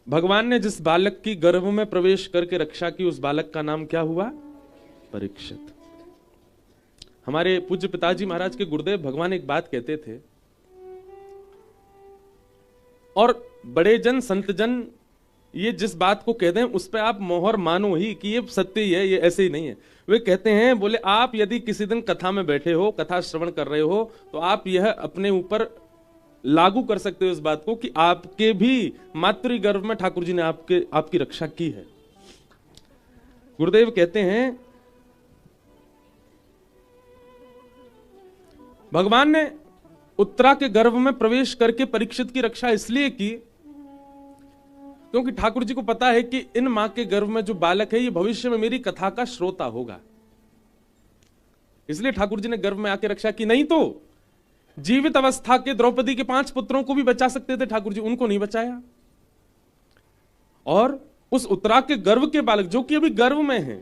भगवान ने जिस बालक की गर्भ में प्रवेश करके रक्षा की, उस बालक का नाम क्या हुआ? परीक्षित। हमारे पूज्य पिताजी महाराज के गुरुदेव भगवान एक बात कहते थे, और बड़े जन संत जन ये जिस बात को कहते हैं उस पर आप मोहर मानो ही कि ये सत्य ही है, ये ऐसे ही नहीं है। वे कहते हैं, बोले आप यदि किसी दिन कथा में बैठे हो, कथा श्रवण कर रहे हो, तो आप यह अपने ऊपर लागू कर सकते हो इस बात को कि आपके भी मातृ गर्भ में ठाकुर जी ने आपकी रक्षा की है। गुरुदेव कहते हैं, भगवान ने उत्तरा के गर्भ में प्रवेश करके परीक्षित की रक्षा इसलिए की क्योंकि ठाकुर जी को पता है कि इन मां के गर्भ में जो बालक है ये भविष्य में मेरी कथा का श्रोता होगा, इसलिए ठाकुर जी ने गर्भ में आके रक्षा की। नहीं तो जीवित अवस्था के द्रौपदी के 5 पुत्रों को भी बचा सकते थे ठाकुर जी, उनको नहीं बचाया। और उस उत्तरा के गर्भ के बालक जो कि अभी गर्भ में है,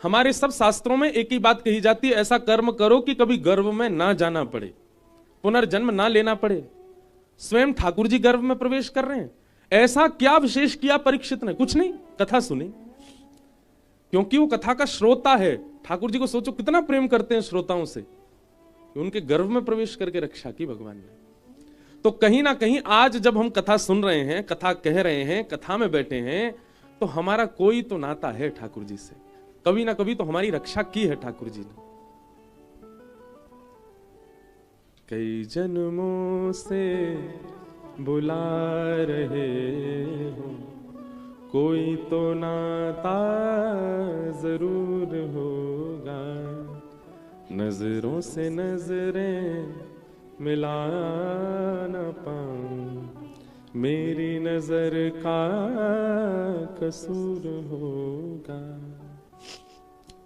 हमारे सब शास्त्रों में एक ही बात कही जाती है, ऐसा कर्म करो कि कभी गर्भ में ना जाना पड़े, पुनर्जन्म ना लेना पड़े। स्वयं ठाकुर जी गर्भ में प्रवेश कर रहे हैं। ऐसा क्या विशेष किया परीक्षित ने? कुछ नहीं, कथा सुनी, क्योंकि वो कथा का श्रोता है। ठाकुर जी को सोचो कितना प्रेम करते हैं श्रोताओं से, उनके गर्भ में प्रवेश करके रक्षा की भगवान ने। तो कहीं ना कहीं आज जब हम कथा सुन रहे हैं, कथा कह रहे हैं, कथा में बैठे हैं, तो हमारा कोई तो नाता है ठाकुर जी से, कभी ना कभी तो हमारी रक्षा की है ठाकुर जी ने। कई जन्मों से बुला रहे हो, कोई तो नाता जरूर होगा, नजरों से नजरें मिला न पाऊं, मेरी नजर का कसूर होगा।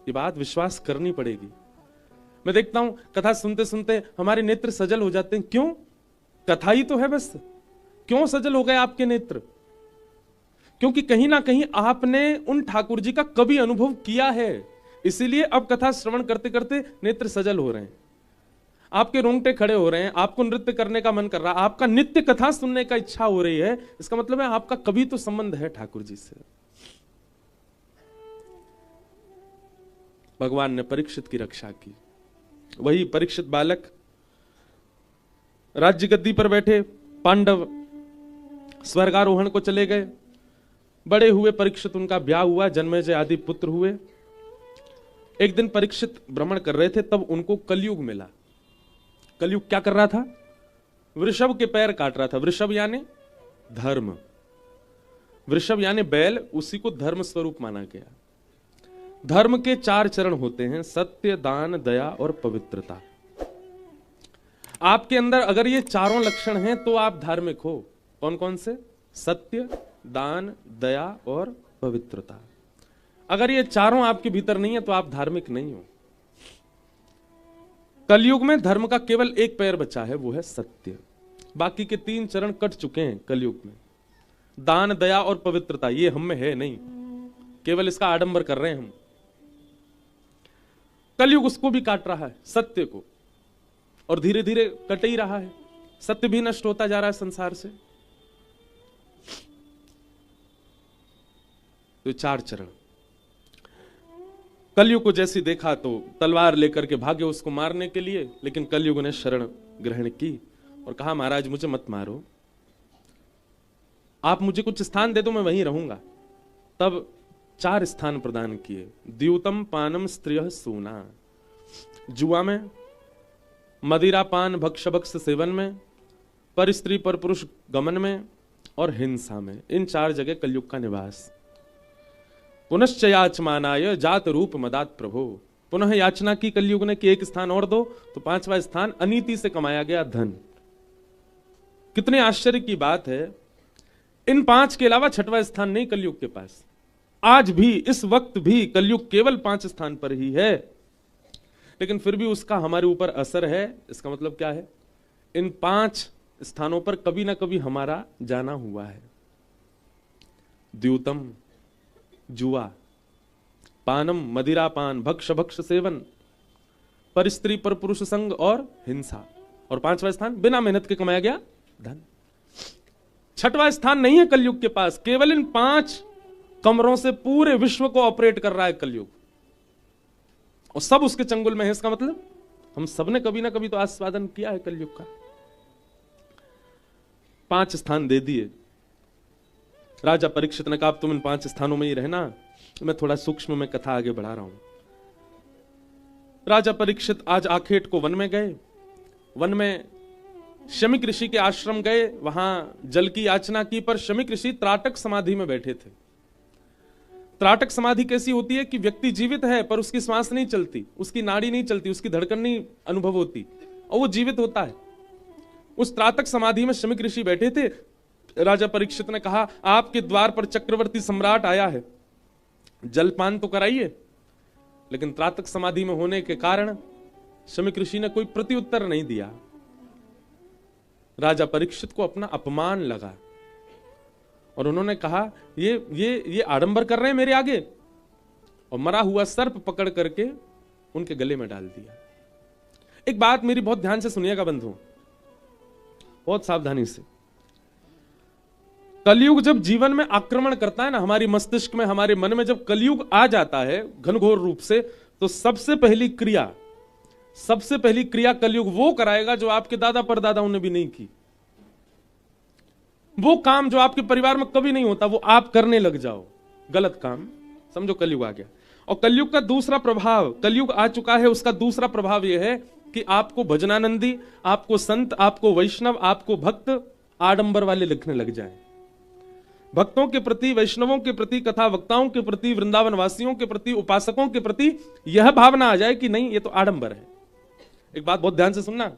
ये बात विश्वास करनी पड़ेगी। मैं देखता हूं कथा सुनते सुनते हमारे नेत्र सजल हो जाते हैं। क्यों? कथा ही तो है बस। क्यों सजल हो गए आपके नेत्र? क्योंकि कहीं ना कहीं आपने उन ठाकुर जी का कभी अनुभव किया है, इसीलिए अब कथा श्रवण करते करते नेत्र सजल हो रहे हैं, आपके रोंगटे खड़े हो रहे हैं, आपको नृत्य करने का मन कर रहा है, आपका नित्य कथा सुनने का इच्छा हो रही है। इसका मतलब है आपका कभी तो संबंध है ठाकुर जी से। भगवान ने परीक्षित की रक्षा की। वही परीक्षित बालक राज्य गद्दी पर बैठे, पांडव स्वर्गारोहण को चले गए, बड़े हुए परीक्षित, उनका ब्याह हुआ, जन्मेजय आदि पुत्र हुए। एक दिन परीक्षित भ्रमण कर रहे थे, तब उनको कलयुग मिला। कलयुग क्या कर रहा था? वृषभ के पैर काट रहा था। वृषभ यानी धर्म, वृषभ यानी बैल, उसी को धर्म स्वरूप माना गया। धर्म के 4 चरण होते हैं, सत्य, दान, दया और पवित्रता। आपके अंदर अगर ये चारों लक्षण हैं तो आप धार्मिक हो। कौन कौन से? सत्य, दान, दया और पवित्रता। अगर ये चारों आपके भीतर नहीं है तो आप धार्मिक नहीं हो। कलयुग में धर्म का केवल एक पैर बचा है, वो है सत्य। बाकी के 3 चरण कट चुके हैं कलयुग में। दान, दया और पवित्रता ये हम में है नहीं, केवल इसका आडंबर कर रहे हैं हम। कलयुग उसको भी काट रहा है, सत्य को, और धीरे धीरे कट ही रहा है। सत्य भी नष्ट होता जा रहा है संसार से। तो 4 चरण। कलयुग को जैसी देखा तो तलवार लेकर के भागे उसको मारने के लिए, लेकिन कलयुग ने शरण ग्रहण की और कहा, महाराज मुझे मत मारो, आप मुझे कुछ स्थान दे दो, मैं वहीं रहूंगा। तब 4 स्थान प्रदान किए। द्यूतम पानम स्त्रियः सूना, जुआ में, मदिरा पान भक्ष भक्ष सेवन में, पर स्त्री पर पुरुष गमन में और हिंसा में। इन 4 जगह कलयुग का निवास। पुनश्च याचमानाय जात रूप मदात प्रभो, पुनः याचना की कलयुग ने कि एक स्थान और दो, तो 5वां स्थान अनीति से कमाया गया धन। कितने आश्चर्य की बात है, इन 5 के अलावा 6वां स्थान नहीं कलयुग के पास। आज भी, इस वक्त भी कलयुग केवल 5 स्थान पर ही है, लेकिन फिर भी उसका हमारे ऊपर असर है। इसका मतलब क्या है? इन 5 स्थानों पर कभी ना कभी हमारा जाना हुआ है। द्यूतम जुआ, पानम मदिरा पान, भक्ष भक्ष सेवन, पर स्त्री पर पुरुष संग और हिंसा, और 5वां स्थान बिना मेहनत के कमाया गया धन। छठवां स्थान नहीं है कलयुग के पास। केवल इन 5 कमरों से पूरे विश्व को ऑपरेट कर रहा है कलयुग, और सब उसके चंगुल में है। इसका मतलब हम सबने कभी ना कभी तो आस्वादन किया है कलयुग का। 5 स्थान दे दिए। राजा परीक्षित ने कहा तुम इन 5 स्थानों में ही रहना, मैं थोड़ा सूक्ष्म में कथा आगे बढ़ा रहा हूं। राजा परीक्षित आज आखेट को वन में गए। वन में शमीक ऋषि के आश्रम गए, वहां जल की याचना की, पर शमीक ऋषि त्राटक समाधि में बैठे थे। त्राटक समाधि कैसी होती है कि व्यक्ति जीवित है पर उसकी श्वास नहीं चलती, उसकी नाड़ी नहीं चलती, उसकी धड़कन नहीं अनुभव होती, और वो जीवित होता है। उस त्राटक समाधि में शमीक ऋषि बैठे थे। राजा परीक्षित ने कहा आपके द्वार पर चक्रवर्ती सम्राट आया है, जलपान तो कराइए। लेकिन त्राटक समाधि में होने के कारण शमीक ऋषि ने कोई प्रत्युत्तर नहीं दिया। राजा परीक्षित को अपना अपमान लगा और उन्होंने कहा ये आडंबर कर रहे हैं मेरे आगे, और मरा हुआ सर्प पकड़ करके उनके गले में डाल दिया। एक बात मेरी बहुत ध्यान से सुनिएगा बंधुओं, बहुत सावधानी से। कलयुग जब जीवन में आक्रमण करता है ना, हमारी मस्तिष्क में, हमारे मन में जब कलयुग आ जाता है घनघोर रूप से, तो सबसे पहली क्रिया कलयुग वो कराएगा जो आपके दादा परदादाओं ने भी नहीं की। वो काम जो आपके परिवार में कभी नहीं होता वो आप करने लग जाओ, गलत काम, समझो कलयुग आ गया। और कलयुग का दूसरा प्रभाव, कलयुग आ चुका है, उसका दूसरा प्रभाव यह है कि आपको भजनानंदी, आपको संत, आपको वैष्णव, आपको भक्त आडंबर वाले लिखने लग जाएं। भक्तों के प्रति, वैष्णवों के प्रति, कथा वक्ताओं के प्रति, वृंदावन वासियों के प्रति, उपासकों के प्रति यह भावना आ जाए कि नहीं ये तो आडंबर है। एक बात बहुत ध्यान से सुनना,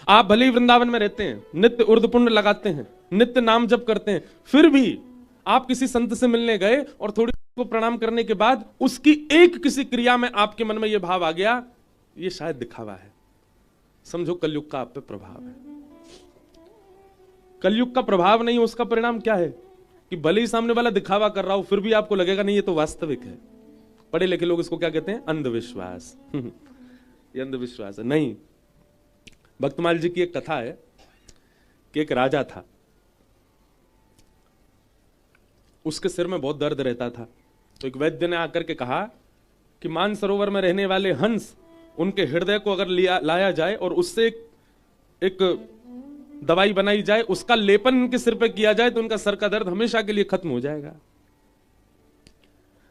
आप भले ही वृंदावन में रहते हैं, नित्य उर्द पुण्य लगाते हैं, नित्य नाम जप करते हैं, फिर भी आप किसी संत से मिलने गए और थोड़ी को प्रणाम करने के बाद उसकी एक किसी क्रिया में आपके मन में यह भाव आ गया ये शायद दिखावा है, समझो कलयुग का आप पे प्रभाव है। कलयुग का प्रभाव नहीं, उसका परिणाम क्या है कि भले ही सामने वाला दिखावा कर रहा हो फिर भी आपको लगेगा नहीं ये तो वास्तविक है। पढ़े लिखे लोग इसको क्या कहते हैं? अंधविश्वास। ये अंधविश्वास है। नहीं, भक्तमाल जी की एक कथा है कि एक राजा था, उसके सिर में बहुत दर्द रहता था। तो एक वैद्य ने आकर के कहा कि मानसरोवर में रहने वाले हंस, उनके हृदय को अगर लाया जाए और उससे एक दवाई बनाई जाए, उसका लेपन उनके सिर पे किया जाए तो उनका सर का दर्द हमेशा के लिए खत्म हो जाएगा।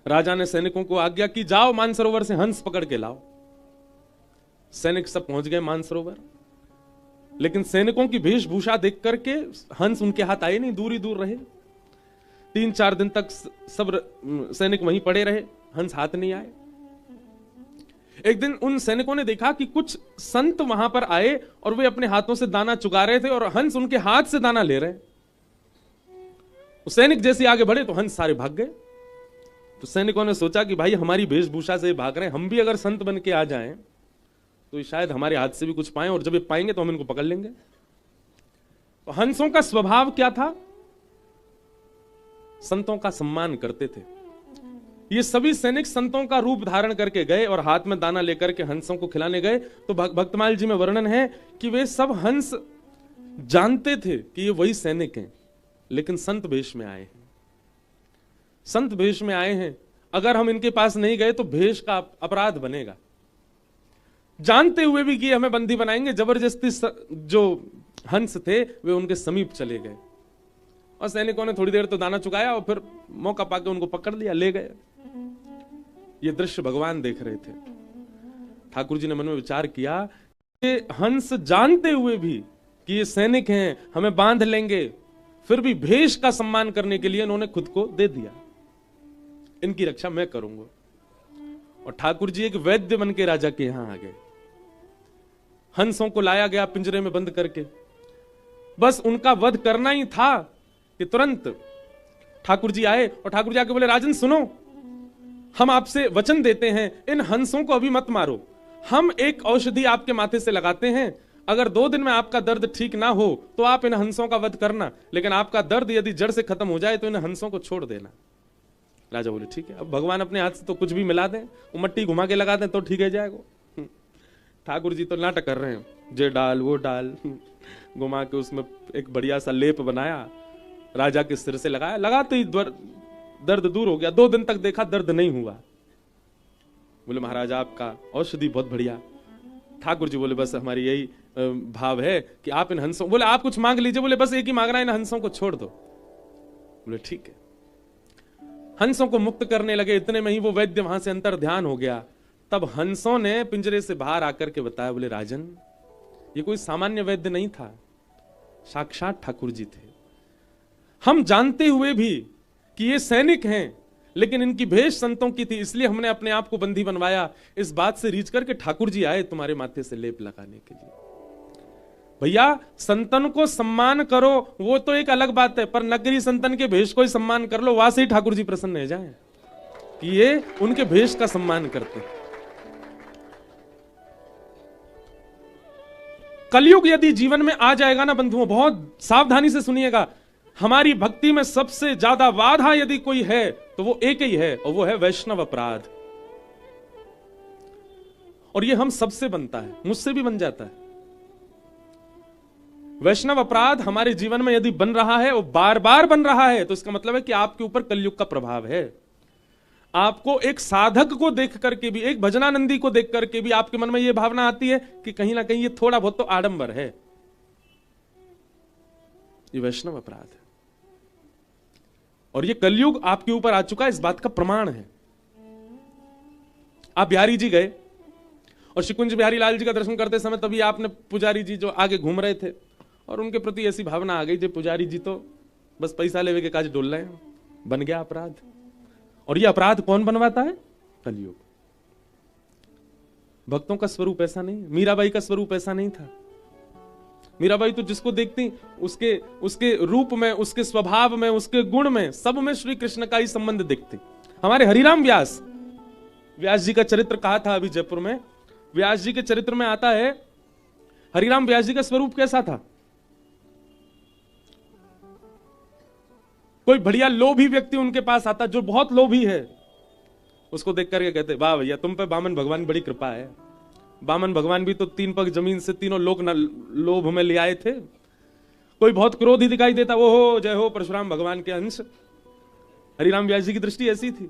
राजा ने सैनिकों को आज्ञा की जाओ मानसरोवर से हंस पकड़ के लाओ। सैनिक सब पहुंच गए मानसरोवर, लेकिन सैनिकों की वेशभूषा देख करके हंस उनके हाथ आए नहीं, दूर ही दूर रहे। 3-4 दिन तक सब सैनिक वहीं पड़े रहे, हंस हाथ नहीं आए। एक दिन उन सैनिकों ने देखा कि कुछ संत वहां पर आए और वे अपने हाथों से दाना चुगा रहे थे और हंस उनके हाथ से दाना ले रहे। सैनिक जैसे आगे बढ़े तो हंस सारे भाग गए। तो सैनिकों ने सोचा कि भाई हमारी वेशभूषा से भाग रहे हैं, हम भी अगर संत बन के आ जाएं तो शायद हमारे हाथ से भी कुछ पाएं, और जब ये पाएंगे तो हम इनको पकड़ लेंगे। तो हंसों का स्वभाव क्या था? संतों का सम्मान करते थे। ये सभी सैनिक संतों का रूप धारण करके गए और हाथ में दाना लेकर के हंसों को खिलाने गए। तो भक्तमाल जी में वर्णन है कि वे सब हंस जानते थे कि ये वही सैनिक हैं, लेकिन संत वेश में आए हैं। संत वेश में आए हैं, अगर हम इनके पास नहीं गए तो भेष का अपराध बनेगा। जानते हुए भी कि हमें बंदी बनाएंगे, जबरदस्ती जो हंस थे वे उनके समीप चले गए और सैनिकों ने थोड़ी देर तो दाना चुकाया और फिर मौका पाकर उनको पकड़ लिया, ले गए। ये दृश्य भगवान देख रहे थे। ठाकुर जी ने मन में विचार किया कि हंस जानते हुए भी कि ये सैनिक हैं, हमें बांध लेंगे, फिर भी भेष का सम्मान करने के लिए इन्होंने खुद को दे दिया। इनकी रक्षा मैं करूंगा। और ठाकुर जी एक वैद्य बन के राजा के यहां आ गए। हंसों को लाया गया पिंजरे में बंद करके, बस उनका वध करना ही था कि तुरंत ठाकुर जी आए और ठाकुर जी आके बोले, राजन सुनो, हम आपसे वचन देते हैं, इन हंसों को अभी मत मारो। हम एक औषधि आपके माथे से लगाते हैं, अगर 2 दिन में आपका दर्द ठीक ना हो तो आप इन हंसों का वध करना, लेकिन आपका दर्द यदि जड़ से खत्म हो जाए तो इन हंसों को छोड़ देना। राजा बोले ठीक है। अब भगवान अपने हाथ से तो कुछ भी मिला दें, वो मट्टी घुमा के लगा दें तो ठीक है जाएगा। ठाकुर जी तो नाटक कर रहे हैं, जे डाल वो डाल, घुमा के उसमें एक बढ़िया सा लेप बनाया राजा के सिर से लगाया, लगाते ही दर्द दूर हो गया। 2 दिन तक देखा, दर्द नहीं हुआ। बोले महाराज आपका औषधि बहुत बढ़िया। ठाकुर जी बोले बस हमारी यही भाव है कि आप इन हंसों, बोले आप कुछ मांग लीजिए, बोले बस एक ही मांग रहा है, इन हंसों को छोड़ दो। बोले ठीक है। हंसों को मुक्त करने लगे, इतने में ही वो वैद्य वहां से अंतर ध्यान हो गया। तब हंसों ने पिंजरे से बाहर आकर के बताया, बोले राजन ये कोई सामान्य वैद्य नहीं था, साक्षात ठाकुर जी थे। हम जानते हुए भी कि ये सैनिक हैं, लेकिन इनकी भेष संतों की थी, इसलिए हमने अपने आप को बंदी बनवाया। इस बात से रीझ करके ठाकुर जी आए तुम्हारे माथे से लेप लगाने के लिए। भैया संतन को सम्मान करो वो तो एक अलग बात है, पर नगरी संतन के भेष को ही सम्मान कर लो, वहां से ही ठाकुर जी प्रसन्न हो जाए कि ये उनके भेष का सम्मान करते हैं। कलयुग यदि जीवन में आ जाएगा ना बंधुओं, बहुत सावधानी से सुनिएगा, हमारी भक्ति में सबसे ज्यादा बाधा यदि कोई है तो वो एक ही है, और वो है वैष्णव अपराध। और ये हम सबसे बनता है, मुझसे भी बन जाता है। वैष्णव अपराध हमारे जीवन में यदि बन रहा है और बार बार बन रहा है, तो इसका मतलब है कि आपके ऊपर कलयुग का प्रभाव है। आपको एक साधक को देख करके भी, एक भजनानंदी को देख करके भी आपके मन में यह भावना आती है कि कहीं ना कहीं ये थोड़ा बहुत तो आडंबर है। ये वैष्णव अपराध है, और ये कलयुग आपके ऊपर आ चुका है, इस बात का प्रमाण है। आप बिहारी जी गए और शिकुंज बिहारी लाल जी का दर्शन करते समय तभी आपने पुजारी जी जो आगे घूम रहे थे, और उनके प्रति ऐसी भावना आ गई जो पुजारी जी तो बस पैसा लेवे के काज डोल रहे हैं, बन गया अपराध। और ये अपराध कौन बनवाता है? कलयुग। भक्तों का स्वरूप ऐसा नहीं, मीराबाई का स्वरूप ऐसा नहीं था। मीराबाई तो जिसको देखती उसके रूप में, उसके स्वभाव में, उसके गुण में, सब में श्री कृष्ण का ही संबंध देखती। हमारे हरिराम व्यास जी का चरित्र कहा था अभी जयपुर में, व्यास जी के चरित्र में आता है हरिराम व्यास जी का स्वरूप कैसा था। कोई बढ़िया लोभी व्यक्ति उनके पास आता, जो बहुत लोभी है, उसको देख करके कहते वाह भैया तुम पे वामन भगवान की बड़ी कृपा है। वामन भगवान भी तो 3 पग जमीन से तीनों लोक लोभ में ले आए थे। कोई बहुत क्रोधी दिखाई देता, वो हो जय हो परशुराम भगवान के अंश। हरिराम व्यास जी की दृष्टि ऐसी थी।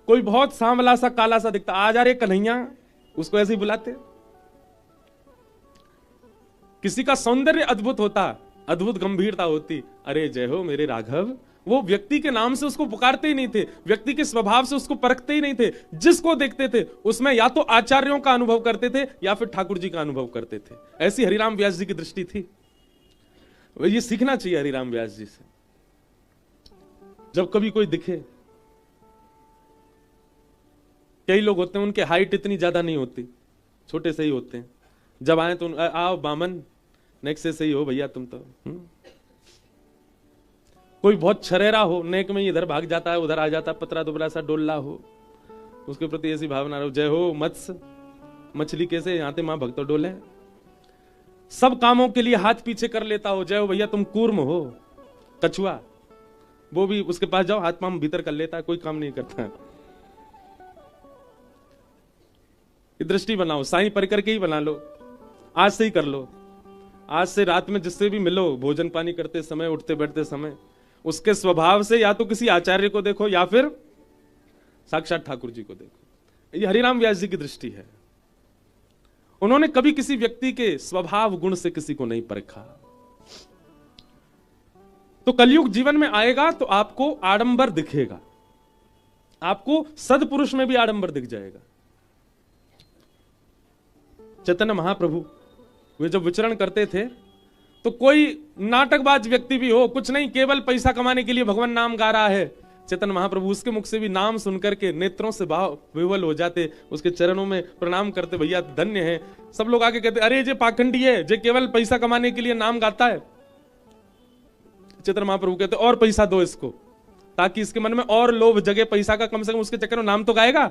कोई बहुत सांवला सा काला सा दिखता, आ जा रे कन्हैया, उसको ऐसे ही बुलाते। किसी का सौंदर्य अद्भुत होता, अद्भुत गंभीरता होती, अरे जय हो मेरे राघव, वो व्यक्ति के नाम से उसको पुकारते ही नहीं थे, व्यक्ति के स्वभाव से उसको परखते ही नहीं थे। जिसको देखते थे उसमें या तो आचार्यों का अनुभव करते थे या फिर ठाकुर जी का अनुभव करते थे। ऐसी हरिराम व्यास जी की दृष्टि थी। ये सीखना चाहिए हरिराम व्यास जी से। जब कभी कोई दिखे, कई लोग होते हैं उनके हाइट इतनी ज्यादा नहीं होती, छोटे से ही होते हैं, जब आए तो आओ बामन नेक से ही हो भैया तुम तो। कोई बहुत छरेरा हो, नेक में इधर भाग जाता है उधर आ जाता है, पतरा दुबला सा डोल्ला हो, उसके प्रति ऐसी भावना रहो, जय हो मत्स्य मछली कैसे यहाँ ते मां भक्तो डोले। सब कामों के लिए हाथ पीछे कर लेता हो, जय हो भैया तुम कूर्म हो। कछुआ वो भी उसके पास जाओ हाथ पांव भीतर कर लेता है, कोई काम नहीं करता है। दृष्टि बनाओ, साईं परिकर के ही बना लो, आज से ही कर लो। आज से रात में जिससे भी मिलो, भोजन पानी करते समय, उठते बैठते समय, उसके स्वभाव से या तो किसी आचार्य को देखो या फिर साक्षात ठाकुर जी को देखो। ये हरिराम व्यास जी की दृष्टि है। उन्होंने कभी किसी व्यक्ति के स्वभाव गुण से किसी को नहीं परखा। तो कलयुग जीवन में आएगा तो आपको आडंबर दिखेगा, आपको सदपुरुष में भी आडंबर दिख जाएगा। चैतन्य महाप्रभु वे जब विचरण करते थे तो कोई नाटकबाज व्यक्ति भी हो, कुछ नहीं, केवल पैसा कमाने के लिए भगवान नाम गा रहा है, चैतन्य महाप्रभु उसके मुख से भी नाम सुनकर के नेत्रों से भाव विह्वल हो जाते, उसके चरणों में प्रणाम करते, भैया धन्य है। सब लोग आके कहते अरे जे पाखंडी है, जे केवल पैसा कमाने के लिए नाम गाता है। चैतन्य महाप्रभु कहते और पैसा दो इसको, ताकि इसके मन में और लोभ जगे पैसा का, कम से कम उसके चक्कर में नाम तो गाएगा।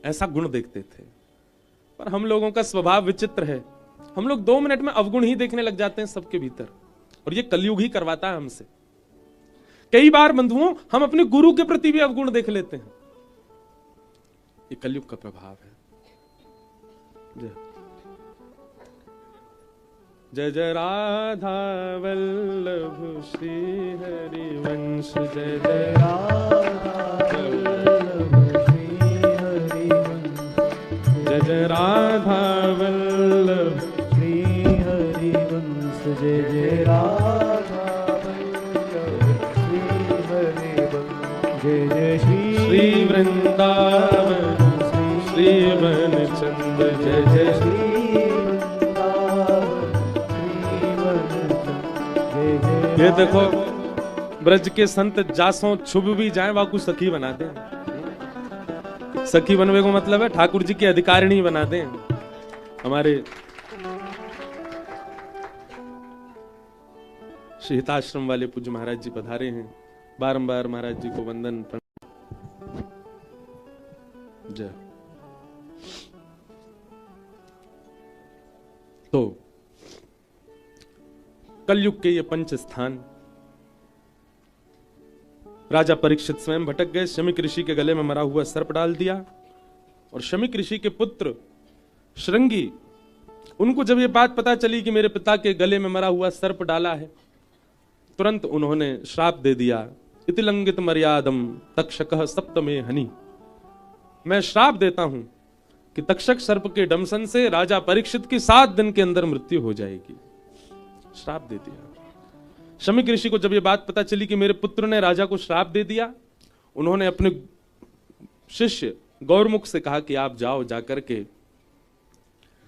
ऐसा गुण देखते थे। पर हम लोगों का स्वभाव विचित्र है, हम लोग 2 मिनट में अवगुण ही देखने लग जाते हैं सबके भीतर, और ये कलयुग ही करवाता है हमसे। कई बार बंधुओं हम अपने गुरु के प्रति भी अवगुण देख लेते हैं, ये कलयुग का प्रभाव है। जय जय राधा वल्लभ श्री हरिवंश, जय जय राधा वल्लभ श्री हरिवंश, जय जय राधा वल्लभ श्री हरिवंश, जय जय राधा वल्लभ श्री हरिवंश, जय जय श्री वृंदावन श्री वनचंद्र, जय जय श्री ये देखो ब्रज के संत जासों छुप भी जाए वाकू सखी बना दे। सखी बनवे को मतलब है ठाकुर जी की अधिकारिणी बना दे। हमारे हिताश्रम वाले पूज्य महाराज जी पधारे हैं, बारंबार महाराज जी को वंदन जय। तो कलयुग के ये पंच स्थान, राजा परीक्षित स्वयं भटक गए, शमीक ऋषि के गले में मरा हुआ सर्प डाल दिया, और शमीक ऋषि के पुत्र श्रृंगी, उनको जब ये बात पता चली कि मेरे पिता के गले में मरा हुआ सर्प डाला है, तुरंत उन्होंने श्राप दे दिया, इति लंघित मर्यादम तक्षकः सप्तमे हनि। मैं श्राप देता हूं कि तक्षक सर्प के डंसन से राजा परीक्षित की 7 दिन के अंदर मृत्यु हो जाएगी। श्राप दे दिया। शमीक ऋषि को जब यह बात पता चली कि मेरे पुत्र ने राजा को श्राप दे दिया, उन्होंने अपने शिष्य गौरमुख से कहा कि आप जाओ, जाकर के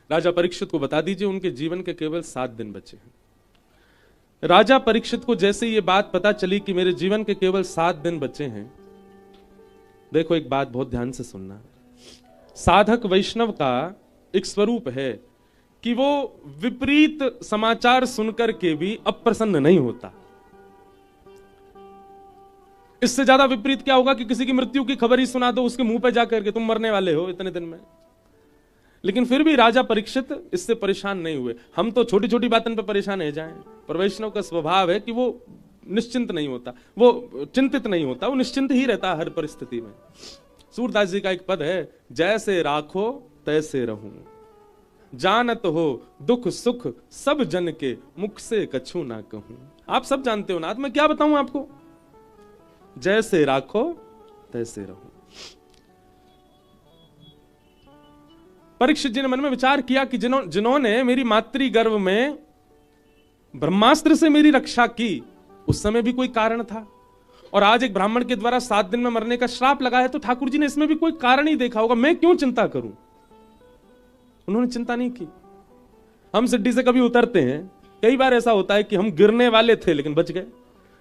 राजा परीक्षित को बता दीजिए उनके जीवन के केवल 7 दिन बचे हैं। राजा परीक्षित को जैसे ये बात पता चली कि मेरे जीवन के केवल 7 दिन बचे हैं, देखो एक बात बहुत ध्यान से सुनना, साधक वैष्णव का एक स्वरूप है कि वो विपरीत समाचार सुनकर के भी अप्रसन्न नहीं होता। इससे ज्यादा विपरीत क्या होगा कि किसी की मृत्यु की खबर ही सुना दो उसके मुंह पे जाकर के, तुम मरने वाले हो इतने दिन में। लेकिन फिर भी राजा परीक्षित इससे परेशान नहीं हुए। हम तो छोटी छोटी बातों पर परेशान हो जाएं, पर वैष्णव का स्वभाव है कि वो निश्चिंत नहीं होता, वो चिंतित नहीं होता, वो निश्चिंत ही रहता हर परिस्थिति में। सूरदास जी का एक पद है, जैसे राखो तैसे रहूं, जानत हो दुख सुख सब जन के, मुख से कछु ना कहूं। आप सब जानते हो ना, मैं क्या बताऊं आपको, जैसे राखो तैसे रहूं। परीक्षित जी ने मन में विचार किया कि जिन्होंने मेरी मातृ गर्भ में ब्रह्मास्त्र से मेरी रक्षा की, उस समय भी कोई कारण था, और आज एक ब्राह्मण के द्वारा 7 दिन में मरने का श्राप लगा है, तो ठाकुर जी ने इसमें भी कोई कारण ही देखा होगा, मैं क्यों चिंता करूं। उन्होंने चिंता नहीं की। हम सिड्डी से कभी उतरते हैं, कई बार ऐसा होता है कि हम गिरने वाले थे लेकिन बच गए,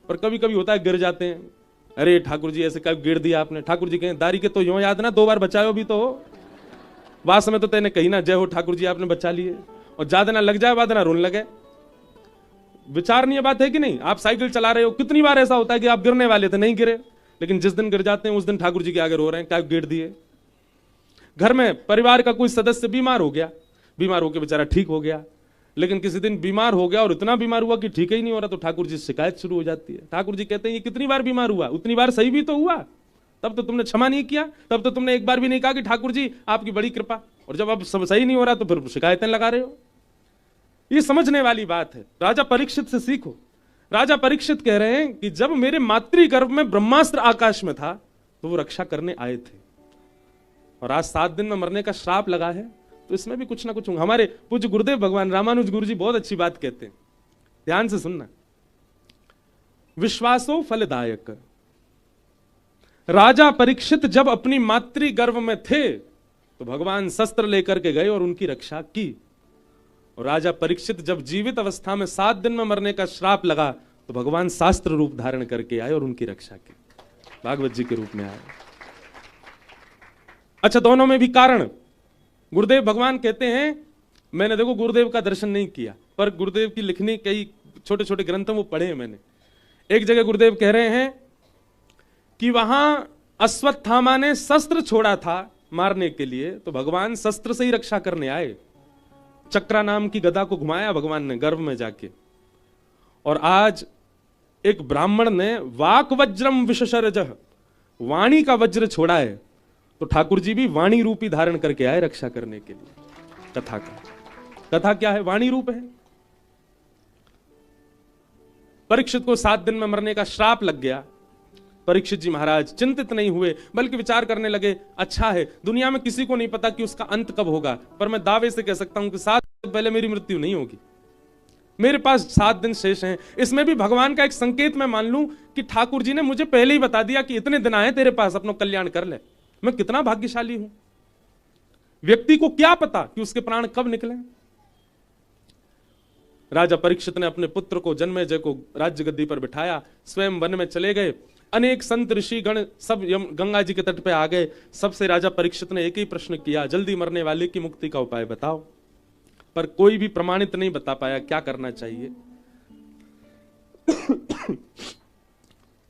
पर कभी कभी होता है गिर जाते हैं, अरे ठाकुर जी ऐसे कब गिर दिया आपने। ठाकुर जी कहें दारी के तो यूं याद ना, 2 बार बचायो भी तो हो, वास में तो तेने कही ना, जय हो ठाकुर जी आपने बचा लिए, और ज्यादा ना लग जाए, बाद ना रोने लगे। विचारणीय बात है कि नहीं। आप साइकिल चला रहे हो, कितनी बार ऐसा होता है कि आप गिरने वाले थे, नहीं गिरे, लेकिन जिस दिन गिर जाते हैं उस दिन ठाकुर जी के आगे रो रहे हैं, क्या गिर दिए। घर में परिवार का कोई सदस्य बीमार हो गया, बीमार होकर बेचारा ठीक हो गया, लेकिन किसी दिन बीमार हो गया और इतना बीमार हुआ कि ठीक ही नहीं हो रहा, तो ठाकुर जी शिकायत शुरू हो जाती है। ठाकुर जी कहते हैं ये कितनी बार बीमार हुआ, उतनी बार सही भी तो हुआ, तब तो तुमने क्षमा नहीं किया, तब तो तुमने एक बार भी नहीं कहा कि ठाकुर जी आपकी बड़ी कृपा, और जब अब सब सही नहीं हो रहा तो फिर शिकायतें लगा रहे हो। ये समझने वाली बात है, राजा परीक्षित से सीखो। राजा परीक्षित कह रहे हैं कि जब मेरे मातृ गर्भ में ब्रह्मास्त्र आकाश में था तो वो रक्षा करने आए थे, और आज 7 दिन में मरने का श्राप लगा है, तो इसमें भी कुछ ना कुछ होगा। हमारे पूज्य गुरुदेव भगवान रामानुज गुरु जी बहुत अच्छी बात कहते हैं, ध्यान से सुनना। विश्वासो फलदायक। राजा परीक्षित जब अपनी मातृ गर्भ में थे तो भगवान शस्त्र लेकर के गए और उनकी रक्षा की, और राजा परीक्षित जब जीवित अवस्था में 7 दिन में मरने का श्राप लगा तो भगवान शास्त्र रूप धारण करके आए और उनकी रक्षा की, भागवत जी के रूप में आए। अच्छा, दोनों में भी कारण। गुरुदेव भगवान कहते हैं, मैंने देखो गुरुदेव का दर्शन नहीं किया, पर गुरुदेव की लिखनी कई छोटे छोटे ग्रंथ वो पढ़े हैं मैंने। एक जगह गुरुदेव कह रहे हैं कि वहां अश्वत्थामा ने शस्त्र छोड़ा था मारने के लिए, तो भगवान शस्त्र से ही रक्षा करने आए। चक्रा नाम की गदा को घुमाया भगवान ने गर्भ में जाके, और आज एक ब्राह्मण ने वाक वज्रम विशशरजह, वाणी का वज्र छोड़ा है, तो ठाकुर जी भी वाणी रूपी धारण करके आए रक्षा करने के लिए। कथा का, कथा क्या है, वाणी रूप है। परीक्षित को 7 दिन में मरने का श्राप लग गया। परीक्षित जी महाराज चिंतित नहीं हुए, बल्कि विचार करने लगे, अच्छा है, दुनिया में किसी को नहीं पता कि उसका अंत कब होगा, पर मैं दावे से कह सकता हूं कि 7 दिन पहले मेरी मृत्यु नहीं होगी। मेरे पास 7 दिन शेष हैं। इसमें भी भगवान का एक संकेत मैं मान लूं कि ठाकुर जी ने मुझे पहले ही बता दिया कि इतने दिन आए तेरे पास, अपना कल्याण कर ले। मैं कितना भाग्यशाली हूं। व्यक्ति को क्या पता कि उसके प्राण कब निकले। राजा परीक्षित ने अपने पुत्र को जन्मेजय को राज्य गद्दी पर बिठाया, स्वयं वन में चले गए। अनेक संत ऋषि गण सब गंगा जी के तट पे आ गए। सबसे राजा परीक्षित ने एक ही प्रश्न किया, जल्दी मरने वाले की मुक्ति का उपाय बताओ। पर कोई भी प्रमाणित नहीं बता पाया क्या करना चाहिए।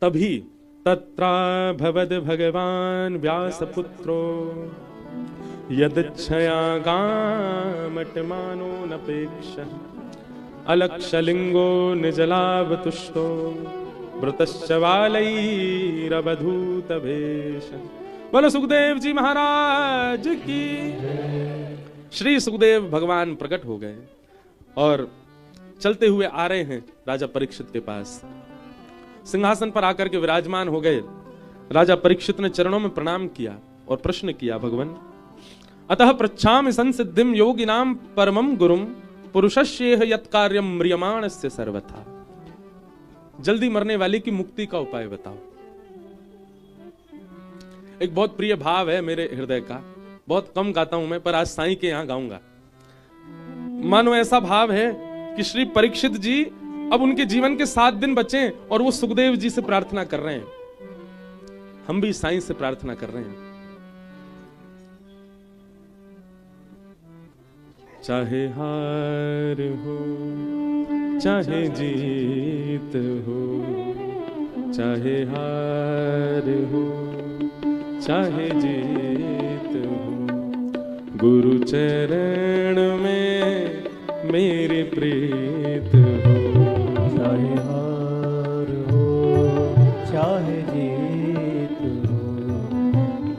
तभी तत्रा भवद भगवान व्यासपुत्रो यदच्छया गामटमानो नपेक्ष अलक्षलिंगो निजलावतुष्टो वृतश्च वालैरवधूत भेष। बोलो सुखदेव जी महाराज की। श्री सुखदेव भगवान प्रकट हो गए और चलते हुए आ रहे हैं राजा परीक्षित के पास। सिंहासन पर आकर के विराजमान हो गए। राजा परीक्षित ने चरणों में प्रणाम किया और प्रश्न किया, भगवान अतः पृच्छामि संसिद्धिम योगिनाम परमम गुरुम पुरुषस्येह यत् कार्यम म्रियमाणस्य सर्वथा। जल्दी मरने वाले की मुक्ति का उपाय बताओ। एक बहुत प्रिय भाव है मेरे हृदय का, बहुत कम गाता हूं मैं, पर आज साईं के यहां गाऊंगा। मानो ऐसा भाव है कि श्री परीक्षित जी अब उनके जीवन के 7 दिन बचे और वो सुखदेव जी से प्रार्थना कर रहे हैं। हम भी साईं से प्रार्थना कर रहे हैं। चाहे हार हो चाहे जीत हो, चाहे हार हो चाहे जीत हो, गुरु चरण में मेरी प्रीत हो। चाहे हार हो चाहे जीत हो,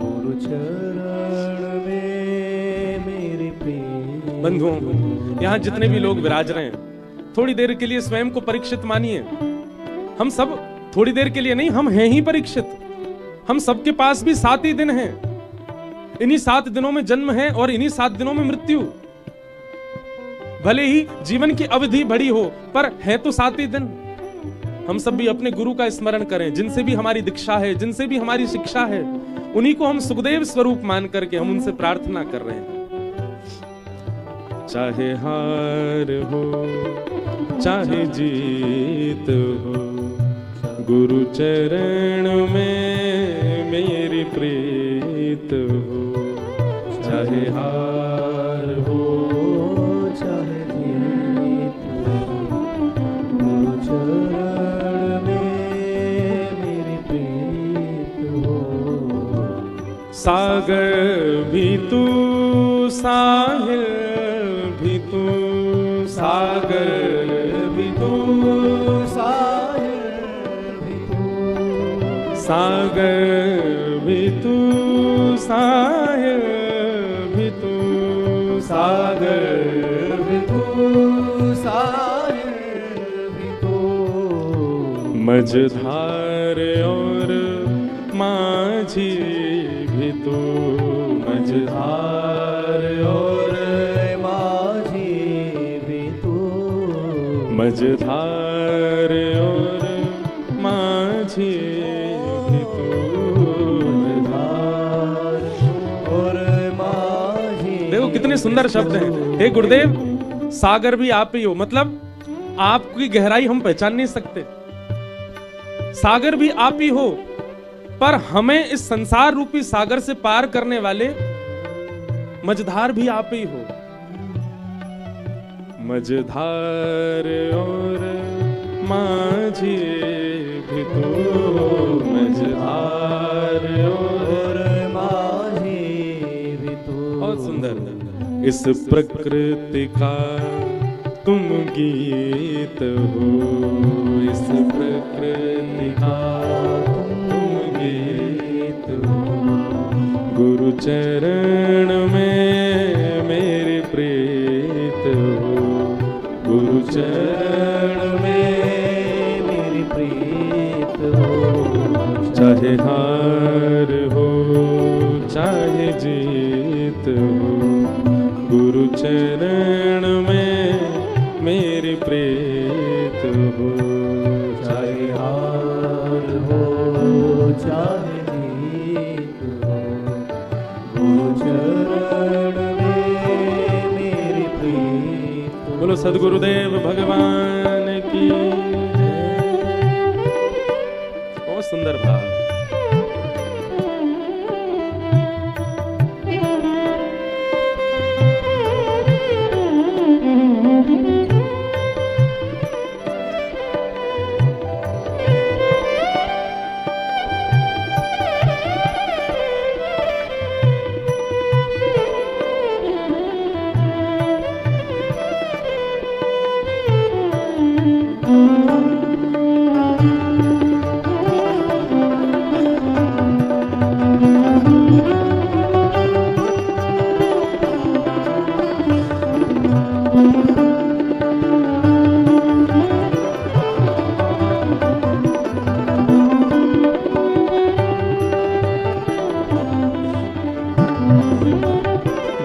गुरु चरण में मेरी प्रीत। बंधुओं, यहाँ जितने भी लोग विराज रहे हैं, थोड़ी देर के लिए स्वयं को परीक्षित मानिए। हम सब थोड़ी देर के लिए नहीं, हम हैं ही परीक्षित। हम सबके पास भी 7 ही दिन हैं। इन्हीं 7 दिनों में जन्म है और इन्हीं 7 दिनों में मृत्यु। भले ही जीवन की अवधि बड़ी हो, पर है तो 7 ही दिन। हम सब भी अपने गुरु का स्मरण करें, जिनसे भी हमारी दीक्षा है, जिनसे भी हमारी शिक्षा है, उन्हीं को हम सुखदेव स्वरूप मान करके हम उनसे प्रार्थना कर रहे हैं। चाहे हार हो चाहे जीत हो, गुरु चरण में मेरी प्रीत हो। चाहे हार हो चाहे जीत हो, गुरु चरण में मेरी प्रीत हो। सागर भी तू साहिल भी तू, सागर भी तू सागर भी तू, साहिल भी तू, सागर भी तू, साहिल भी तू, मझधार और माझी भी तू, मझधार और माझी भी तू, मझधार और माझी। देखो कितने सुंदर शब्द हैं। हे गुरुदेव, सागर भी आप ही हो, मतलब आपकी गहराई हम पहचान नहीं सकते। सागर भी आप ही हो, पर हमें इस संसार रूपी सागर से पार करने वाले मझधार भी आप ही हो। मझधार और माझी भी तू, मझधार और बहुत सुंदर। इस प्रकृति का तुम गीत हो, इस प्रकृति का तुम गीत हो, गुरु चरण में मेरी प्रीत हो, गुरु चरण में हो, चाहे हार हो चाहे जीत हो, गुरु चरण में मेरी प्रीत हो। चाहे हार हो चाहे जीत हो, गुरु चरण में मेरी प्रीत हो। बोलो सद्गुरुदेव भगवान की जय। बहुत सुंदर भाव।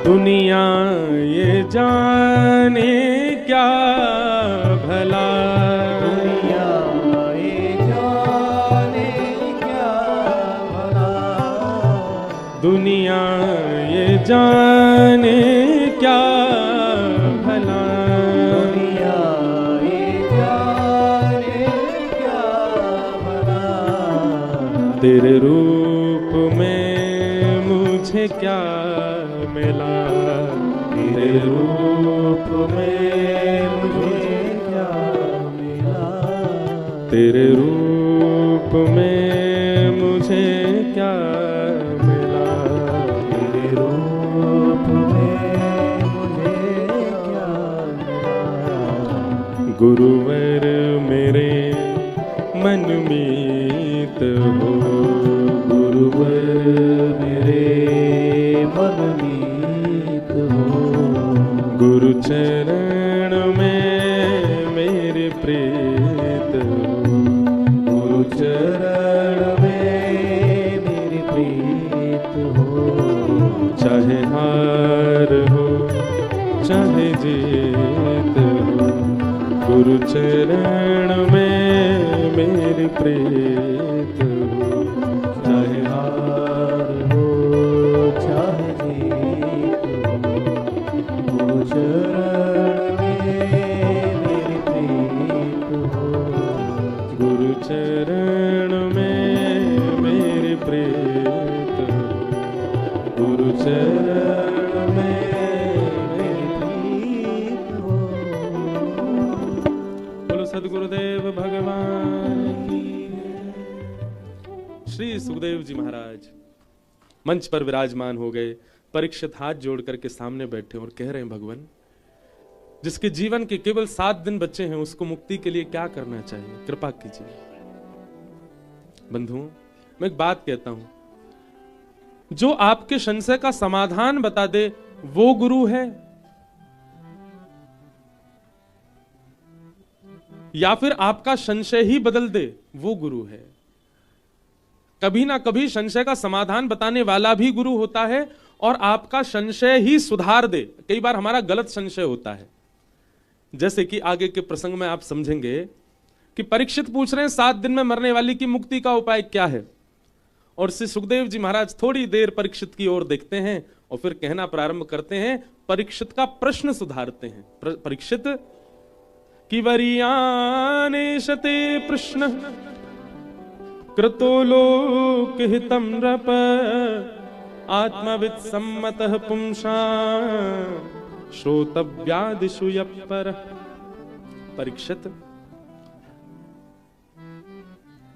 दुनिया ये जाने क्या भला, दुनिया ये जाने क्या भला, दुनिया ये जाने क्या भला, दुनिया ये जाने क्या भला, तेरे रूप में मुझे क्या मिला, तेरे रूप में मुझे क्या मिला, तेरे रूप में मुझे क्या मिला, तेरे रूप में मुझे क्या मिला। गुरुवर मेरे मनमीत हो, गुरुवर मेरे मनमीत हो, गुरु चरण में मेरी प्रीत हो, गुरु चरण में मेरी प्रीत हो। चाहे हार हो चाहे जीत हो, गुरु चरण में मेरी प्रीत हो। चाहे हार हो चाहे जीत हो, गुरु चरण में मेरी प्रीत हो, गुरु चरण में मेरी प्रीत हो, गुरु चरण में मेरी प्रीत हो। बोलो सद्गुरुदेव भगवान की। श्री सुखदेव जी महाराज मंच पर विराजमान हो गए। परीक्षित हाथ जोड़ करके सामने बैठे और कह रहे हैं, भगवान जिसके जीवन के केवल 7 दिन बचे हैं उसको मुक्ति के लिए क्या करना चाहिए, कृपा कीजिए। बंधुओं, मैं एक बात कहता हूं, जो आपके संशय का समाधान बता दे वो गुरु है, या फिर आपका संशय ही बदल दे वो गुरु है। कभी ना कभी संशय का समाधान बताने वाला भी गुरु होता है और आपका संशय ही सुधार दे। कई बार हमारा गलत संशय होता है, जैसे कि आगे के प्रसंग में आप समझेंगे कि परीक्षित पूछ रहे हैं 7 दिन में मरने वाली की मुक्ति का उपाय क्या है, और श्री सुखदेव जी महाराज थोड़ी देर परीक्षित की ओर देखते हैं और फिर कहना प्रारंभ करते हैं, परीक्षित का प्रश्न सुधारते हैं। परीक्षित कि वरियानेशते प्रश्न कृतो लोक हितं नृप आत्मवित् सम्मतः पुंसा श्रोतव्यादिषु यपर। परीक्षित,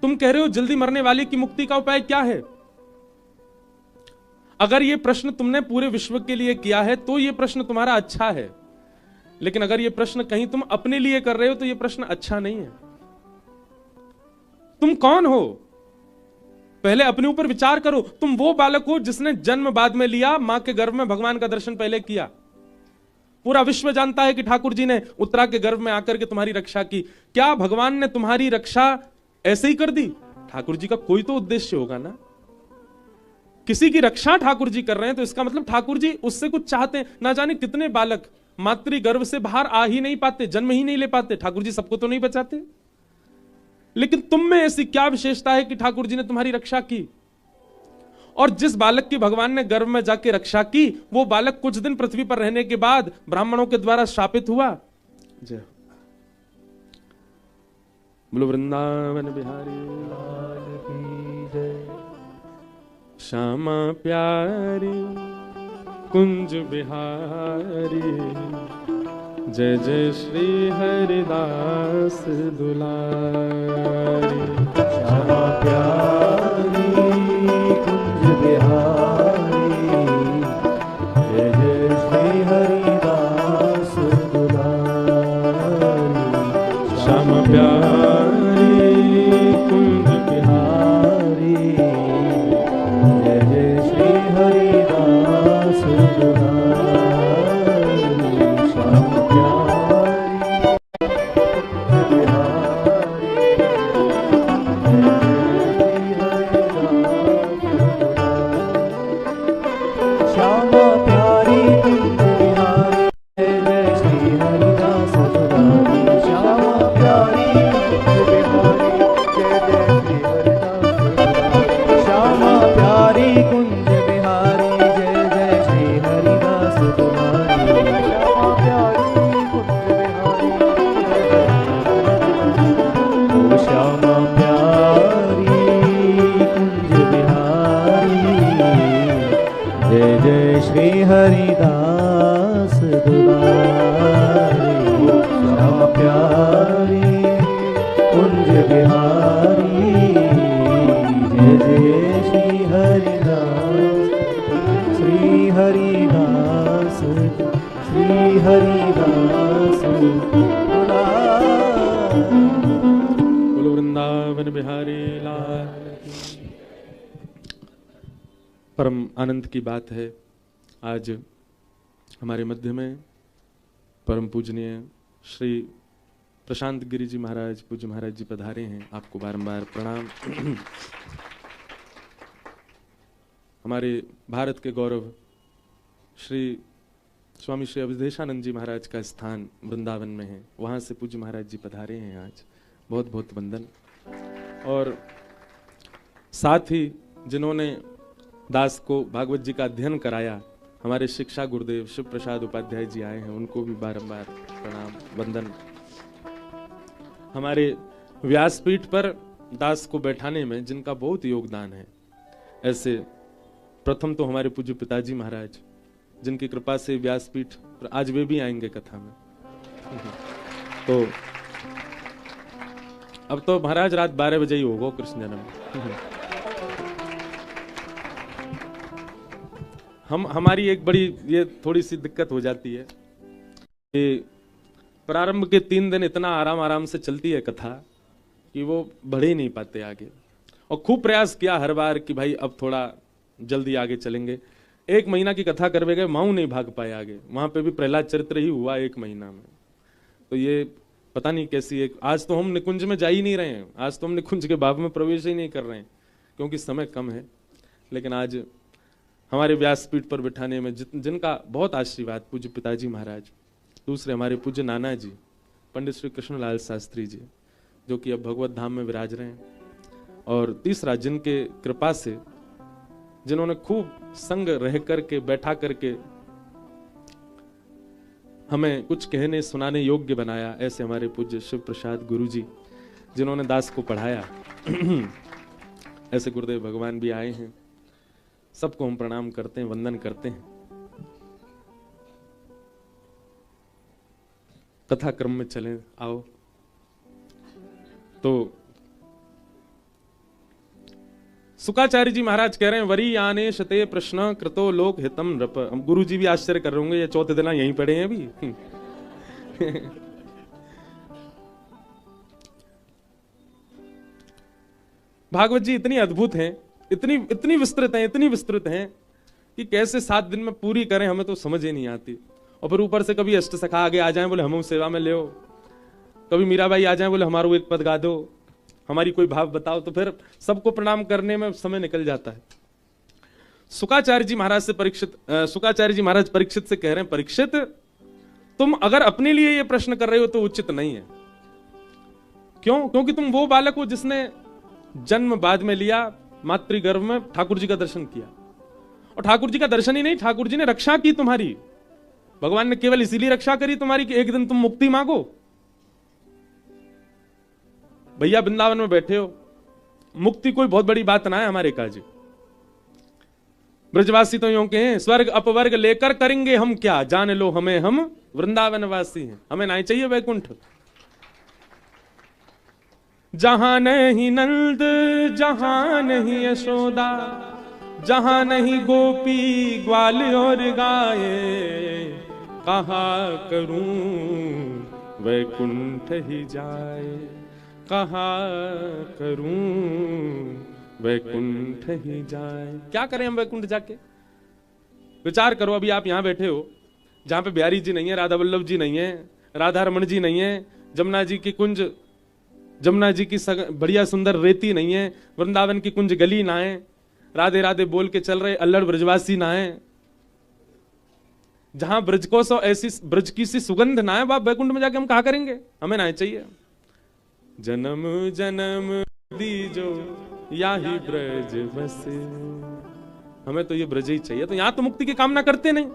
तुम कह रहे हो जल्दी मरने वाले की मुक्ति का उपाय क्या है। अगर यह प्रश्न तुमने पूरे विश्व के लिए किया है तो यह प्रश्न तुम्हारा अच्छा है, लेकिन अगर यह प्रश्न कहीं तुम अपने लिए कर रहे हो तो यह प्रश्न अच्छा नहीं है। तुम कौन हो, पहले अपने ऊपर विचार करो। तुम वो बालक हो जिसने जन्म बाद में लिया, मां के गर्भ में भगवान का दर्शन पहले किया। पूरा विश्व जानता है कि ठाकुर जी ने उत्तरा के गर्भ में आकर के तुम्हारी रक्षा की। क्या भगवान ने तुम्हारी रक्षा ऐसे ही कर दी? ठाकुर जी का कोई तो उद्देश्य होगा ना। किसी की रक्षा ठाकुर जी कर रहे हैं तो इसका मतलब ठाकुर जी उससे कुछ चाहते हैं। ना जाने कितने बालक मातृ गर्भ से बाहर आ ही नहीं पाते, जन्म ही नहीं ले पाते, ठाकुर जी सबको तो नहीं बचाते। लेकिन तुम में ऐसी क्या विशेषता है कि ठाकुर जी ने तुम्हारी रक्षा की? और जिस बालक की भगवान ने गर्भ में जाके रक्षा की, वो बालक कुछ दिन पृथ्वी पर रहने के बाद ब्राह्मणों के द्वारा शापित हुआ। जय बोलो वृंदावन बिहारी श्यामा प्यारी कुंज बिहारी, जय जय श्री हरिदास दुलारी। श्यामा प्यारी कुंज बिहारी, जय जय श्री हरिदास दुलारी। श्यामा प्यारी कुंज बिहारी, जय जय श्री हरिदास दुलारी। श्यामा प्यारी श्यामा प्यारी कुंज बिहारी, जय जय श्री हरिदास दुलारी। श्यामा प्यारी कुंज बिहारी, जय जय श्री हरिदास दुलारी। श्यामा प्यारी कुंज बिहारी, जय जय श्री हरिदास दुलारी। श्यामा प्यारी कुंज बिहारी, ओ श्यामा प्यारी कुंज बिहारी, जय जय श्री हरिदास दुलारी। श्यामा प्यारी कुंज बिहारी, जय जय श्री हरिदास, श्री हरिदास, श्री हरिदास दुलारी। बोलो वृंदावन बिहारी लाल। परम आनंद की बात है, आज हमारे मध्य में परम पूजनीय श्री प्रशांत गिरी जी महाराज, पूज्य महाराज जी पधारे हैं। आपको बारंबार प्रणाम। हमारे भारत के गौरव श्री स्वामी श्री अवधेशानंद जी महाराज का स्थान वृंदावन में है, वहाँ से पूज्य महाराज जी पधारे हैं आज। बहुत बहुत वंदन। और साथ ही जिन्होंने दास को भागवत जी का अध्ययन कराया, हमारे शिक्षा गुरुदेव शिव प्रसाद उपाध्याय जी आए हैं, उनको भी बारंबार प्रणाम वंदन। हमारे व्यासपीठ पर दास को बैठाने में जिनका बहुत योगदान है, ऐसे प्रथम तो हमारे पूज्य पिताजी महाराज, जिनकी कृपा से व्यासपीठ पर आज वे भी आएंगे कथा में। तो अब तो महाराज रात 12 बजे ही होगा कृष्ण जन्म। हमारी एक बड़ी ये थोड़ी सी दिक्कत हो जाती है कि प्रारंभ के 3 दिन इतना आराम आराम से चलती है कथा कि वो बढ़ ही नहीं पाते आगे। और खूब प्रयास किया हर बार कि भाई अब थोड़ा जल्दी आगे चलेंगे। 1 महीना की कथा करवे गए, माऊ नहीं भाग पाए आगे। वहां पे भी प्रहलाद चरित्र ही हुआ 1 महीना में। तो ये पता नहीं कैसी एक, आज तो हम निकुंज में जा ही नहीं रहे हैं, आज तो हम निकुंज के भाव में प्रवेश ही नहीं कर रहे हैं क्योंकि समय कम है। लेकिन आज हमारे व्यासपीठ पर बिठाने में जिनका बहुत आशीर्वाद, पूज्य पिताजी महाराज, दूसरे हमारे पूज्य नाना जी पंडित श्री कृष्णलाल शास्त्री जी, जो कि अब भगवत धाम में विराज रहे हैं, और तीसरा जिनके कृपा से, जिन्होंने खूब संग रह करके बैठा करके हमें कुछ कहने सुनाने योग्य बनाया, ऐसे हमारे पूज्य शिव प्रसाद गुरु जी, जिन्होंने दास को पढ़ाया। ऐसे गुरुदेव भगवान भी आए हैं। सबको हम प्रणाम करते हैं, वंदन करते हैं। कथा क्रम में चलें, आओ। तो सुकाचार्य जी महाराज कह रहे हैं, वरी आने शते प्रश्न कृतो लोक हितम नृप। गुरु जी भी आश्चर्य कर रहे होंगे, ये चौथे दिन यहीं पढ़े हैं अभी। भागवत जी इतनी अद्भुत हैं, इतनी विस्तृत हैं कि कैसे 7 दिन में पूरी करें, हमें तो समझ ही नहीं आती। और फिर ऊपर से कभी अष्टसखा आगे आ जाएं, बोले हम सेवा में ले, कभी मीराबाई आ जाएं, बोले हमारो एक पद गा दो, हमारी कोई भाव बताओ, तो फिर सबको प्रणाम करने में समय निकल जाता है। शुकाचार्य जी महाराज परीक्षित से कह रहे हैं, परीक्षित तुम अगर अपने लिए ये प्रश्न कर रहे हो तो उचित नहीं है। क्यों? क्योंकि तुम वो बालक हो जिसने जन्म बाद में लिया, मातृगर्भ में ठाकुर जी का दर्शन किया, और ठाकुर जी का दर्शन ही नहीं, ठाकुर जी ने रक्षा की तुम्हारी। भगवान ने केवल इसीलिए रक्षा करी तुम्हारी कि एक दिन तुम मुक्ति मांगो। भैया वृंदावन में बैठे हो, मुक्ति कोई बहुत बड़ी बात ना है हमारे काजी। ब्रजवासी तो यूं के हैं, स्वर्ग अपवर्ग लेकर करेंगे हम क्या, जान लो हमें हम वृंदावन वासी हैं, हमें नहीं चाहिए वैकुंठ। जहां नहीं नंद जहां नहीं यशोदा, जहां नहीं गोपी ग्वाल और गाये, कहा करूं वैकुंठ ही जाए, कहा करूं वैकुंठ ही जाए। क्या करें हम वैकुंठ जाके? विचार करो, अभी आप यहां बैठे हो जहां पे बिहारी जी नहीं है, राधा वल्लभ जी नहीं है, राधा रमन जी नहीं है, जमुना जी की कुंज, जमुना जी की बढ़िया सुंदर रेती नहीं है, वृंदावन की कुंज गली ना है, राधे राधे बोल के चल रहे अल्लड़ ब्रजवासी ना है, जहां ब्रज को सो ऐसी ब्रज की सी सुगंध ना है, बाप वैकुंठ में जाके हम कहा करेंगे? हमें ना चाहिए। जन्म जन्म दीजो याही ब्रज बसे, हमें तो ये ब्रज ही चाहिए। तो यहां तो मुक्ति की कामना करते नहीं।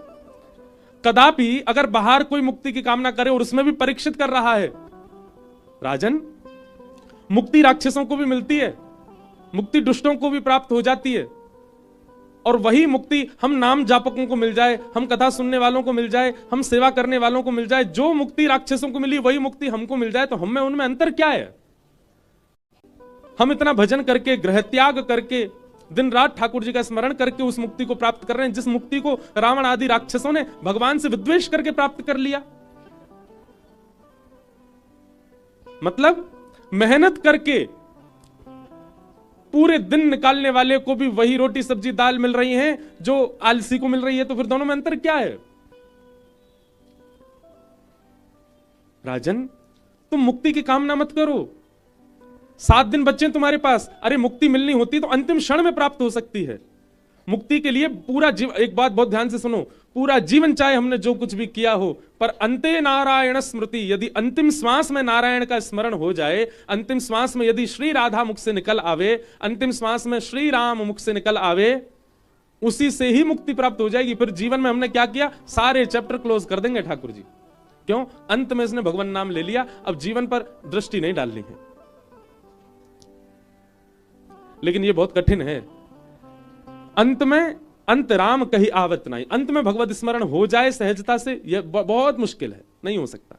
कदापि अगर बाहर कोई मुक्ति की कामना करे और उसमें भी परीक्षित कर रहा है, राजन मुक्ति राक्षसों को भी मिलती है, मुक्ति दुष्टों को भी प्राप्त हो जाती है, और वही मुक्ति हम नाम जापकों को मिल जाए, हम कथा सुनने वालों को मिल जाए, हम सेवा करने वालों को मिल जाए, जो मुक्ति राक्षसों को मिली वही मुक्ति हमको मिल जाए, तो हमें उनमें अंतर क्या है? हम इतना भजन करके, ग्रह त्याग करके, दिन रात ठाकुर जी का स्मरण करके उस मुक्ति को प्राप्त कर रहे हैं, जिस मुक्ति को रावण आदि राक्षसों ने भगवान से विद्वेष करके प्राप्त कर लिया। मतलब मेहनत करके पूरे दिन निकालने वाले को भी वही रोटी सब्जी दाल मिल रही है जो आलसी को मिल रही है, तो फिर दोनों में अंतर क्या है? राजन तुम मुक्ति की कामना मत करो। 7 दिन बच्चे तुम्हारे पास, अरे मुक्ति मिलनी होती तो अंतिम क्षण में प्राप्त हो सकती है। मुक्ति के लिए पूरा जीवन, एक बात बहुत ध्यान से सुनो, पूरा जीवन चाहे हमने जो कुछ भी किया हो, पर अंते नारायण स्मृति, यदि अंतिम श्वास में नारायण का स्मरण हो जाए, अंतिम श्वास में यदि श्री राधा मुख से निकल आवे, अंतिम श्वास में श्री राम मुख से निकल आवे, उसी से ही मुक्ति प्राप्त हो जाएगी। फिर जीवन में हमने क्या किया? सारे चैप्टर क्लोज कर देंगे ठाकुर जी। क्यों? अंत में इसने भगवान नाम ले लिया, अब जीवन पर दृष्टि नहीं डालनी है। लेकिन यह बहुत कठिन है। अंत में अंत राम कही आवत नहीं, अंत में भगवत स्मरण हो जाए सहजता से, यह बहुत मुश्किल है, नहीं हो सकता।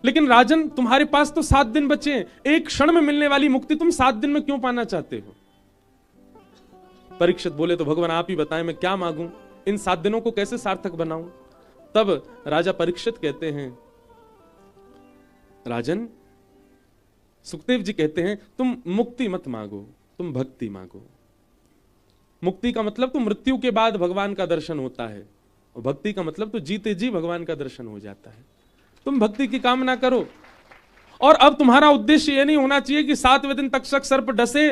लेकिन राजन तुम्हारे पास तो 7 दिन बचे हैं, एक क्षण में मिलने वाली मुक्ति तुम 7 दिन में क्यों पाना चाहते हो? परीक्षित बोले तो भगवान आप ही बताएं मैं क्या मांगूं, इन 7 दिनों को कैसे सार्थक बनाऊं? तब राजा परीक्षित कहते हैं, राजन सुखदेव जी कहते हैं तुम मुक्ति मत मांगो, तुम भक्ति मांगो। मुक्ति का मतलब तो मृत्यु के बाद भगवान का दर्शन होता है, और भक्ति का मतलब तो जीते जी भगवान का दर्शन हो जाता है। तुम भक्ति की कामना करो। और अब तुम्हारा उद्देश्य यह नहीं होना चाहिए कि 7वें दिन तक्षक सर्प डसे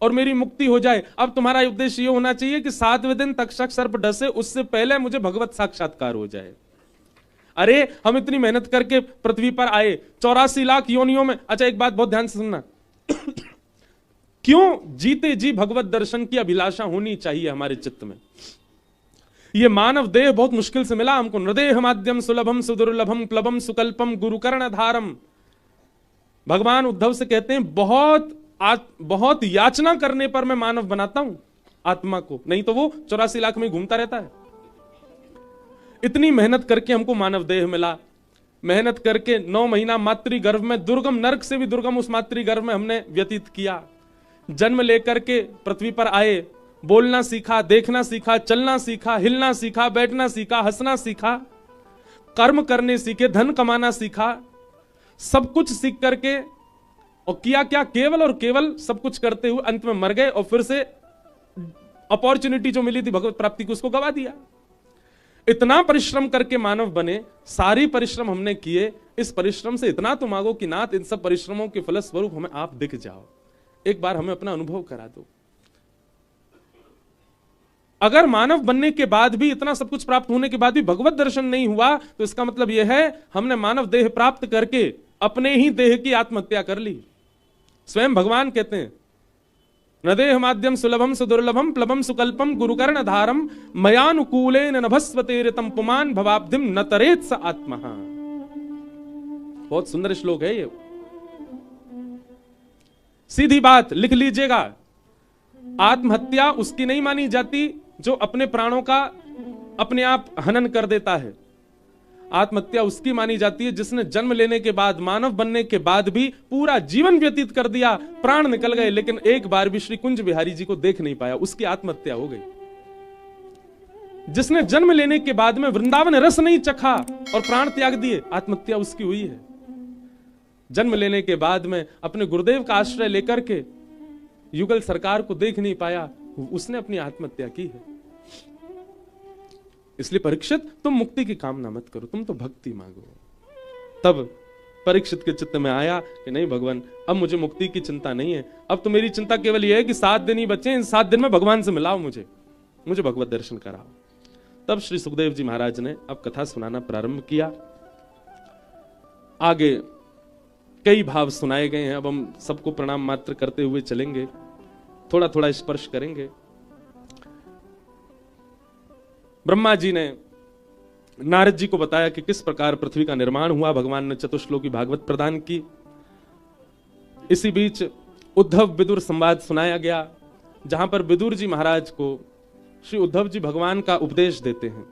और मेरी मुक्ति हो जाए। अब तुम्हारा उद्देश्य यह होना चाहिए कि 7वें दिन तक्षक सर्प डसे, उससे पहले मुझे भगवत साक्षात्कार हो जाए। अरे हम इतनी मेहनत करके पृथ्वी पर आए, 84 लाख योनियों में। अच्छा एक बात बहुत ध्यान से सुनना क्यों जीते जी भगवत दर्शन की अभिलाषा होनी चाहिए हमारे चित्त में? यह मानव देह बहुत मुश्किल से मिला हमको। नृदेह माध्यम सुलभम सुदुर्लभम प्लवम सुकल्पम गुरुकर्ण धारम। भगवान उद्धव से कहते हैं बहुत याचना करने पर मैं मानव बनाता हूं आत्मा को, नहीं तो वो 84 लाख में घूमता रहता है। इतनी मेहनत करके हमको मानव देह मिला, मेहनत करके 9 महीना मातृगर्भ में, दुर्गम नरक से भी दुर्गम उस मातृगर्भ में हमने व्यतीत किया। जन्म लेकर के पृथ्वी पर आए, बोलना सीखा, देखना सीखा, चलना सीखा, हिलना सीखा, बैठना सीखा, हंसना सीखा, कर्म करने सीखे, धन कमाना सीखा, सब कुछ सीख करके और किया क्या? केवल और केवल सब कुछ करते हुए अंत में मर गए और फिर से अपॉर्चुनिटी जो मिली थी भगवत प्राप्ति की उसको गवा दिया। इतना परिश्रम करके मानव बने, सारी परिश्रम हमने किए, इस परिश्रम से इतना तो मांगो कि नाथ इन सब परिश्रमों के फलस्वरूप हमें आप दिख जाओ, एक बार हमें अपना अनुभव करा दो। अगर मानव बनने के बाद भी, इतना सब कुछ प्राप्त होने के बाद भी भगवत दर्शन नहीं हुआ, तो इसका मतलब यह है हमने मानव देह प्राप्त करके अपने ही देह की आत्महत्या कर ली। स्वयं भगवान कहते हैं, न देह माध्यम सुलभम सुदुर्लभम प्लवम सुकल्पम गुरुकर्ण धारम मयानुकूलेन नभस्वते ऋतम पुमान भवाब्धिम न तरेत स आत्मा। बहुत सुंदर श्लोक है ये। सीधी बात लिख लीजिएगा, आत्महत्या उसकी नहीं मानी जाती जो अपने प्राणों का अपने आप हनन कर देता है। आत्महत्या उसकी मानी जाती है जिसने जन्म लेने के बाद, मानव बनने के बाद भी पूरा जीवन व्यतीत कर दिया, प्राण निकल गए, लेकिन एक बार भी श्री कुंज बिहारी जी को देख नहीं पाया, उसकी आत्महत्या हो गई। जिसने जन्म लेने के बाद में वृंदावन रस नहीं चखा और प्राण त्याग दिए, आत्महत्या उसकी हुई है। जन्म लेने के बाद में अपने गुरुदेव का आश्रय लेकर के युगल सरकार को देख नहीं पाया, उसने अपनी आत्महत्या की है। इसलिए परीक्षित, तुम मुक्ति की कामना मत करो, तुम तो भक्ति मांगो। तब परीक्षित के चित्त में आया कि नहीं भगवान, अब मुझे मुक्ति की चिंता नहीं है, अब तो मेरी चिंता केवल यह है कि 7 दिन ही बचे, इन 7 दिन में भगवान से मिलाओ, मुझे भगवत दर्शन कराओ। तब श्री सुखदेव जी महाराज ने अब कथा सुनाना प्रारंभ किया। आगे कई भाव सुनाए गए हैं, अब हम सबको प्रणाम मात्र करते हुए चलेंगे, थोड़ा थोड़ा स्पर्श करेंगे। ब्रह्मा जी ने नारद जी को बताया कि किस प्रकार पृथ्वी का निर्माण हुआ, भगवान ने चतुश्लोकी भागवत प्रदान की। इसी बीच उद्धव विदुर संवाद सुनाया गया, जहां पर विदुर जी महाराज को श्री उद्धव जी भगवान का उपदेश देते हैं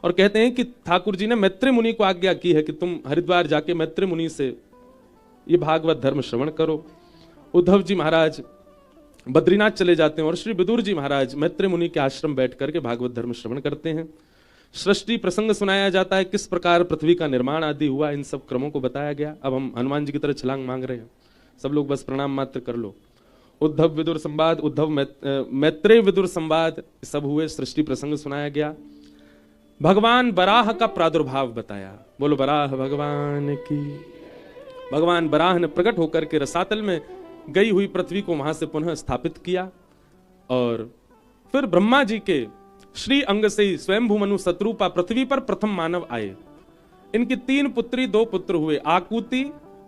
और कहते हैं कि ठाकुर जी ने मैत्री मुनि को आज्ञा की है कि तुम हरिद्वार जाके मैत्री मुनि से ये भागवत धर्म श्रवण करो। उद्धव जी महाराज बद्रीनाथ चले जाते हैं और श्री विदुर जी महाराज मैत्री मुनि के आश्रम बैठ करके भागवत धर्म श्रवण करते हैं। सृष्टि प्रसंग सुनाया जाता है, किस प्रकार पृथ्वी का निर्माण आदि हुआ, इन सब क्रमों को बताया गया। अब हम हनुमान जी की तरह छलांग मांग रहे हैं, सब लोग बस प्रणाम मात्र कर लो। उद्धव विदुर संवाद, उद्धव मैत्रेय विदुर संवाद सब हुए, सृष्टि प्रसंग सुनाया गया। भगवान बराह का प्रादुर्भाव बताया, बोलो बराह भगवान की। भगवान बराह ने प्रकट होकर के रसातल में गई हुई पृथ्वी को वहां से पुनः स्थापित किया और फिर ब्रह्मा जी के श्री अंग से ही स्वयंभू मनु शत्रुपा पृथ्वी पर प्रथम मानव आए। इनकी 3 पुत्री 2 पुत्र हुए, आकुति,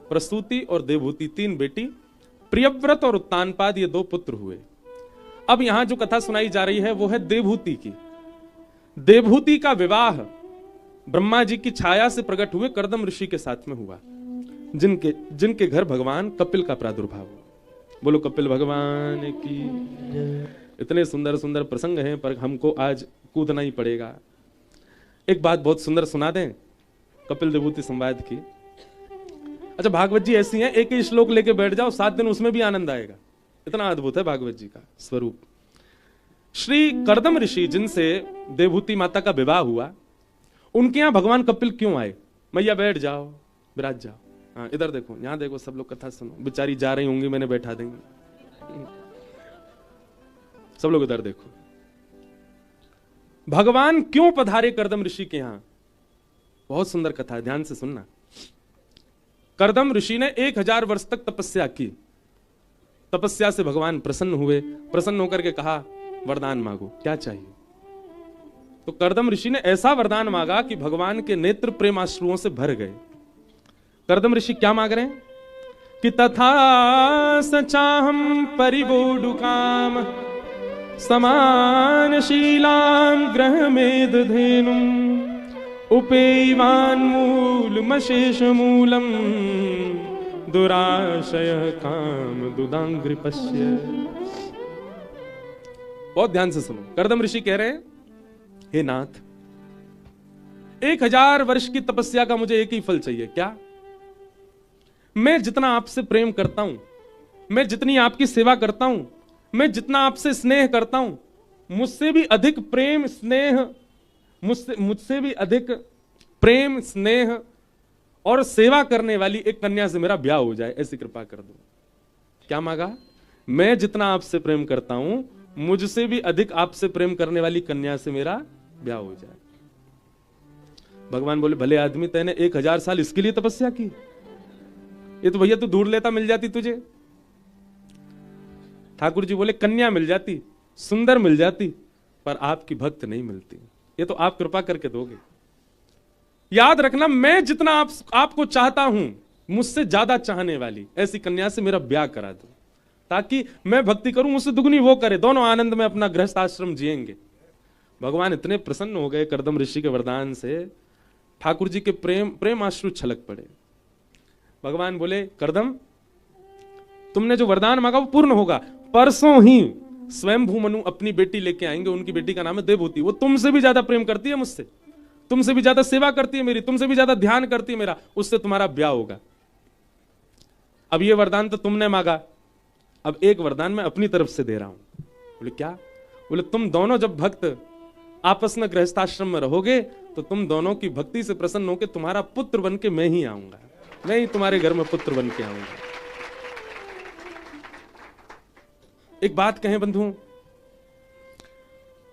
प्रसूति और देवहूति, 3 बेटी। प्रियव्रत और उत्तानपाद ये 2 पुत्र हुए। अब यहां जो कथा सुनाई जा रही है वो है देवहूति की। देवहूति का विवाह ब्रह्मा जी की छाया से प्रकट हुए कर्दम ऋषि के साथ में हुआ, जिनके घर भगवान कपिल का प्रादुर्भाव हुआ। बोलो कपिल भगवान की। इतने सुंदर सुंदर प्रसंग हैं, पर हमको आज कूदना ही पड़ेगा। एक बात बहुत सुंदर सुना दें कपिल देवहूति संवाद की। अच्छा, भागवत जी ऐसी हैं, एक ही श्लोक लेके बैठ जाओ, 7 दिन उसमें भी आनंद आएगा, इतना अद्भुत है भागवत जी का स्वरूप। श्री कर्दम ऋषि जिनसे देवहूति माता का विवाह हुआ, उनके यहां भगवान कपिल क्यों आए? मैया बैठ जाओ, विराज जाओ, हाँ इधर देखो, यहां देखो, सब लोग कथा सुनो। बेचारी जा रही होंगी, मैंने बैठा देंगे, सब लोग इधर देखो। भगवान क्यों पधारे कर्दम ऋषि के यहां? बहुत सुंदर कथा है, ध्यान से सुनना। कर्दम ऋषि ने 1000 वर्ष तक तपस्या की। तपस्या से भगवान प्रसन्न हुए, प्रसन्न होकर के कहा वरदान मांगो, क्या चाहिए? तो कर्दम ऋषि ने ऐसा वरदान मांगा कि भगवान के नेत्र प्रेमाश्रुओं से भर गए। कर्दम ऋषि क्या मांग रहे हैं कि तथा सचाहम परिवोडुकाम समान शीलाम ग्रह मेद धेनुम उपेयवान मूलमशेष मूलम दुराशय काम दुदांग्रिपश्य। बहुत ध्यान से सुनो, कर्दम ऋषि कह रहे हैं, हे नाथ, 1000 वर्ष की तपस्या का मुझे एक ही फल चाहिए। क्या? मैं जितना आपसे प्रेम करता हूं, मैं जितनी आपकी सेवा करता हूं, मैं जितना आपसे स्नेह करता हूं, मुझसे भी अधिक प्रेम स्नेह, मुझसे भी अधिक प्रेम स्नेह और सेवा करने वाली एक कन्या से मेरा ब्याह हो जाए, ऐसी कृपा कर दो। क्या मांगा? मैं जितना आपसे प्रेम करता हूं, मुझसे भी अधिक आपसे प्रेम करने वाली कन्या से मेरा ब्याह हो जाए। भगवान बोले भले आदमी, तेने 1000 साल इसके लिए तपस्या की? ये तो भैया तू ढूंढ लेता, मिल जाती तुझे। ठाकुर जी बोले कन्या मिल जाती, सुंदर मिल जाती, पर आपकी भक्त नहीं मिलती। ये तो आप कृपा करके दोगे। याद रखना, मैं जितना आपको चाहता हूं, मुझसे ज्यादा चाहने वाली ऐसी कन्या से मेरा ब्याह करा दो, ताकि मैं भक्ति करूं, मुझसे दुगनी वो करे, दोनों आनंद में अपना गृहस्थ आश्रम जिएंगे। भगवान इतने प्रसन्न हो गए कर्दम ऋषि के वरदान से, ठाकुर जी के प्रेम आश्रु छलक पड़े। भगवान बोले कर्दम, तुमने जो वरदान मांगा वो पूर्ण होगा। परसों ही स्वयंभू मनु अपनी बेटी लेके आएंगे, उनकी बेटी का नाम है देवहूति। वो तुमसे भी ज्यादा प्रेम करती है मुझसे, तुमसे भी ज्यादा सेवा करती है मेरी, तुमसे भी ज्यादा ध्यान करती है मेरा, उससे तुम्हारा ब्याह होगा। अब ये वरदान तो तुमने मांगा, अब एक वरदान मैं अपनी तरफ से दे रहा हूं। बोले क्या? बोले तुम दोनों जब भक्त आपस में गृहस्थाश्रम में रहोगे तो तुम दोनों की भक्ति से प्रसन्न होकर तुम्हारा पुत्र बन के मैं ही आऊंगा, मैं ही तुम्हारे घर में पुत्र बन के आऊंगा। एक बात कहें बंधुओं,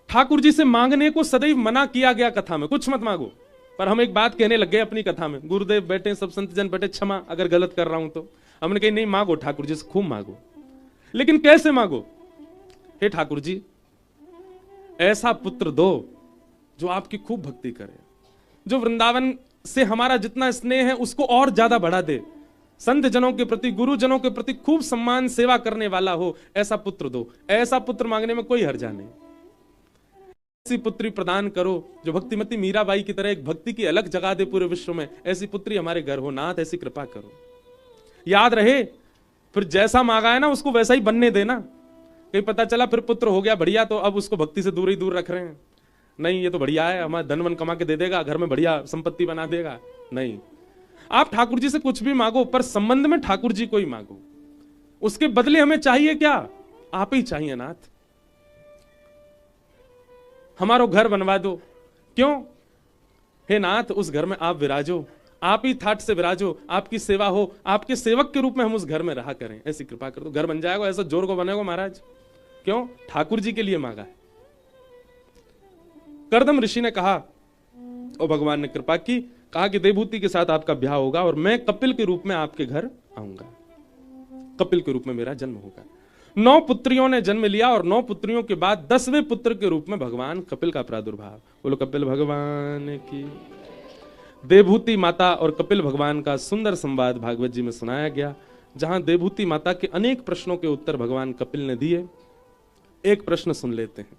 ठाकुर जी से मांगने को सदैव मना किया गया कथा में, कुछ मत मांगो। पर हम एक बात कहने लग गए अपनी कथा में, गुरुदेव बैठे, सब संत जन बैठे, क्षमा अगर गलत कर रहा हूं तो। हमने कही नहीं, मांगो ठाकुर जी से, खूब मांगो, लेकिन कैसे मांगो? हे ठाकुर जी, ऐसा पुत्र दो जो आपकी खूब भक्ति करे, जो वृंदावन से हमारा जितना स्नेह है उसको और ज्यादा बढ़ा दे, संत जनों के प्रति, गुरुजनों के प्रति खूब सम्मान सेवा करने वाला हो, ऐसा पुत्र दो। ऐसा पुत्र मांगने में कोई हर्जा नहीं। ऐसी पुत्री प्रदान करो जो भक्तिमती मीराबाई की तरह एक भक्ति की अलग जगा दे पूरे विश्व में। ऐसी पुत्री हमारे घर हो नाथ, ऐसी कृपा करो। याद रहे, फिर जैसा मांगा है ना उसको वैसा ही बनने देना। कहीं पता चला फिर पुत्र हो गया बढ़िया, तो अब उसको भक्ति से दूर ही दूर रख रहे हैं। नहीं, ये तो बढ़िया है, हमारा धन वन कमा के दे देगा, घर में बढ़िया संपत्ति बना देगा। नहीं, आप ठाकुर जी से कुछ भी मांगो, पर संबंध में ठाकुर जी को ही मांगो। उसके बदले हमें चाहिए क्या? आप ही चाहिए नाथ। हमारो घर बनवा दो। क्यों? हे नाथ, उस घर में आप विराजो, आप ही ठाट से विराजो, आपकी सेवा हो, आपके सेवक के रूप में हम उस घर में रहा करें, ऐसी कृपा कर दो। घर बन जाएगा, ऐसा जोर को बनेगा महाराज। क्यों? ठाकुर जी के लिए मांगा है। कर्दम ऋषि ने कहा और भगवान ने कृपा की, कहा कि देवहूति के साथ आपका ब्याह होगा और मैं कपिल के रूप में आपके घर आऊंगा, कपिल के रूप में मेरा जन्म होगा। 9 पुत्रियों ने जन्म लिया और 9 पुत्रियों के बाद 10वें पुत्र के रूप में भगवान कपिल का प्रादुर्भाव। बोलो कपिल भगवान की। देवहूति माता और कपिल भगवान का सुंदर संवाद भागवत जी में सुनाया गया, जहां देवहूति माता के अनेक प्रश्नों के उत्तर भगवान कपिल ने दिए। एक प्रश्न सुन लेते हैं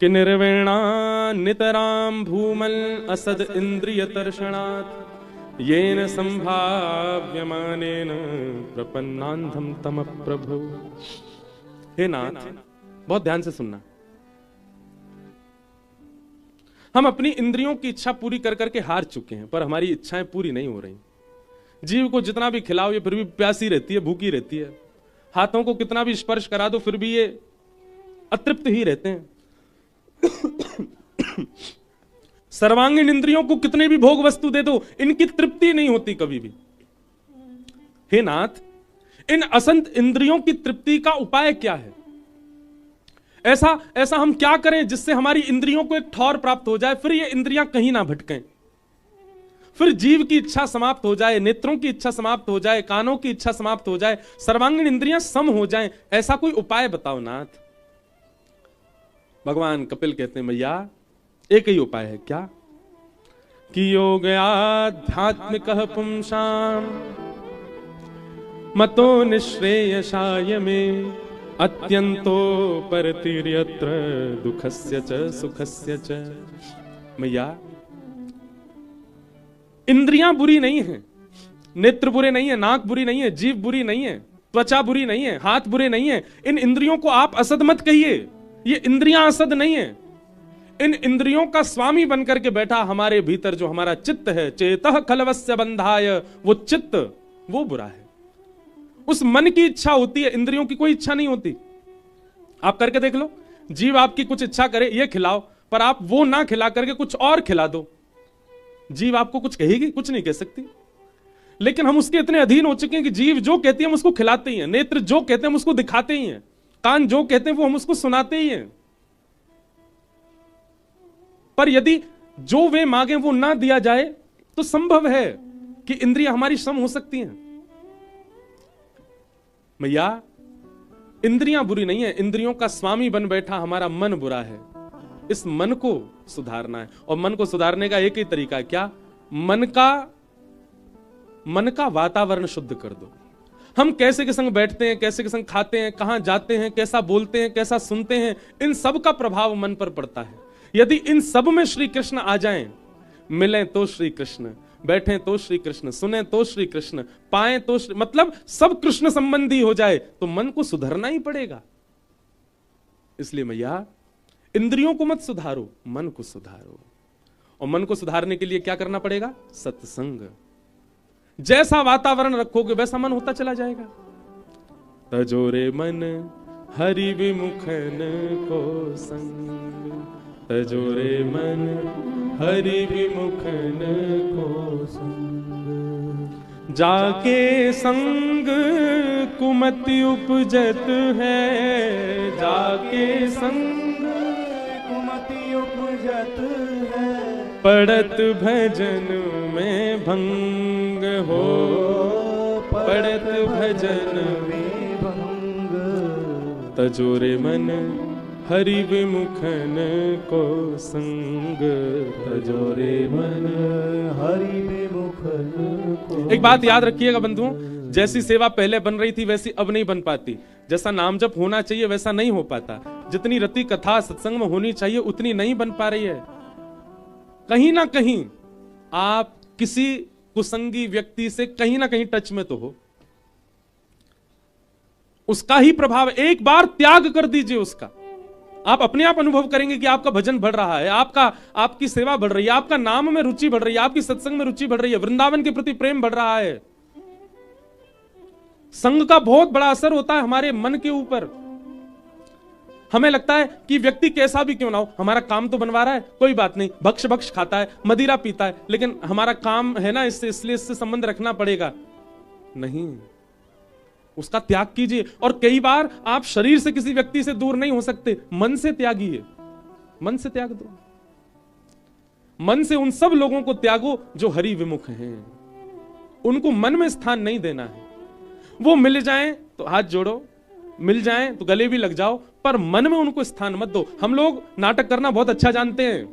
कि निर्वेणा नितराम भूमल असद इंद्रिय तर्षणात् येन संभाव्यमानेन प्रपन्नांधम तम प्रभु। हे नाथ, बहुत ध्यान से सुनना। हम अपनी इंद्रियों की इच्छा पूरी कर करके हार चुके हैं, पर हमारी इच्छाएं पूरी नहीं हो रही। जीव को जितना भी खिलाओ ये फिर भी प्यासी रहती है, भूखी रहती है। हाथों को कितना भी स्पर्श करा दो फिर भी ये अतृप्त ही रहते हैं। सर्वांगीण इंद्रियों को कितने भी भोग वस्तु दे दो, इनकी तृप्ति नहीं होती कभी भी। हे नाथ, इन असंत इंद्रियों की तृप्ति का उपाय क्या है? ऐसा हम क्या करें जिससे हमारी इंद्रियों को एक ठौर प्राप्त हो जाए, फिर ये इंद्रियां कहीं ना भटकें, फिर जीव की इच्छा समाप्त हो जाए, नेत्रों की इच्छा समाप्त हो जाए, कानों की इच्छा समाप्त हो जाए, सर्वांगीण इंद्रियां सम हो जाएं। ऐसा कोई उपाय बताओ नाथ। भगवान कपिल कहते हैं भैया एक ही उपाय है। क्या? कि योग आध्यात्मिक पुंसाम मतो निश्रेयसाय में अत्यंतो परतिर्यत्र दुखस्य च सुखस्य च। भैया इंद्रियां बुरी नहीं है, नेत्र बुरे नहीं है, नाक बुरी नहीं है, जीभ बुरी नहीं है, त्वचा बुरी नहीं है, हाथ बुरे नहीं है। इन इंद्रियों को आप असद मत कहिए, ये इंद्रियां असद नहीं है। इन इंद्रियों का स्वामी बनकर के बैठा हमारे भीतर जो हमारा चित्त है, चेतः खलवस्य बंधाय, वो चित्त वो बुरा है। उस मन की इच्छा होती है, इंद्रियों की कोई इच्छा नहीं होती। आप करके देख लो, जीव आपकी कुछ इच्छा करे ये खिलाओ, पर आप वो ना खिला करके कुछ और खिला दो, जीव आपको कुछ कहेगी? कुछ नहीं कह सकती। लेकिन हम उसके इतने अधीन हो चुके हैं कि जीव जो कहती है हम उसको खिलाते ही हैं, नेत्र जो कहते हैं हम उसको दिखाते ही हैं, कान जो कहते हैं वो हम उसको सुनाते ही हैं। पर यदि जो वे मांगे वो ना दिया जाए तो संभव है कि इंद्रियां हमारी सम हो सकती हैं। मैया, इंद्रियां बुरी नहीं है, इंद्रियों का स्वामी बन बैठा हमारा मन बुरा है। इस मन को सुधारना है, और मन को सुधारने का एक ही तरीका है, क्या? मन का वातावरण शुद्ध कर दो। हम कैसे के संग बैठते हैं, कैसे के संग खाते हैं, कहां जाते हैं, कैसा बोलते हैं, कैसा सुनते हैं, इन सब का प्रभाव मन पर पड़ता है। यदि इन सब में श्री कृष्ण आ जाएं, मिलें तो श्री कृष्ण, बैठें तो श्री कृष्ण, सुने तो श्री कृष्ण, पाएं तो मतलब सब कृष्ण संबंधी हो जाए, तो मन को सुधरना ही पड़ेगा। इसलिए मैया, इंद्रियों को मत सुधारो, मन को सुधारो। और मन को सुधारने के लिए क्या करना पड़ेगा? सत्संग। जैसा वातावरण रखोगे वैसा मन होता चला जाएगा। तजोरे मन हरि विमुखन को संग, तजोरे मन हरि विमुखन को संग, जाके संग कुमति उपजत है, जाके संग कुमति उपजत है, पड़त भजन में भंग हो, पड़त भजन में भंग, तजोरे मन हरि विमुखन को संग, तजोरे मन हरि विमुखन को। एक बात याद रखिएगा बंधुओं, जैसी सेवा पहले बन रही थी वैसी अब नहीं बन पाती। जैसा नाम जप होना चाहिए वैसा नहीं हो पाता। जितनी रति कथा सत्संग में होनी चाहिए उतनी नहीं बन पा रही है। कहीं ना कहीं आप किसी कुसंगी व्यक्ति से कहीं ना कहीं टच में तो हो, उसका ही प्रभाव। एक बार त्याग कर दीजिए उसका, आप अपने आप अनुभव करेंगे कि आपका भजन बढ़ रहा है, आपकी सेवा बढ़ रही है, आपका नाम में रुचि बढ़ रही है, आपकी सत्संग में रुचि बढ़ रही है, वृंदावन के प्रति प्रेम बढ़ रहा है। संग का बहुत बड़ा असर होता है हमारे मन के ऊपर। हमें लगता है कि व्यक्ति कैसा भी क्यों ना हो, हमारा काम तो बनवा रहा है, कोई बात नहीं, भक्ष भक्ष खाता है, मदिरा पीता है, लेकिन हमारा काम है ना, इसलिए इससे संबंध रखना पड़ेगा। नहीं, उसका त्याग कीजिए। और कई बार आप शरीर से किसी व्यक्ति से दूर नहीं हो सकते, मन से त्यागिए, मन से त्याग दो। मन से उन सब लोगों को त्यागो जो हरि विमुख हैं, उनको मन में स्थान नहीं देना है। वो मिल जाएं तो हाथ जोड़ो, मिल जाएं तो गले भी लग जाओ, पर मन में उनको स्थान मत दो। हम लोग नाटक करना बहुत अच्छा जानते हैं,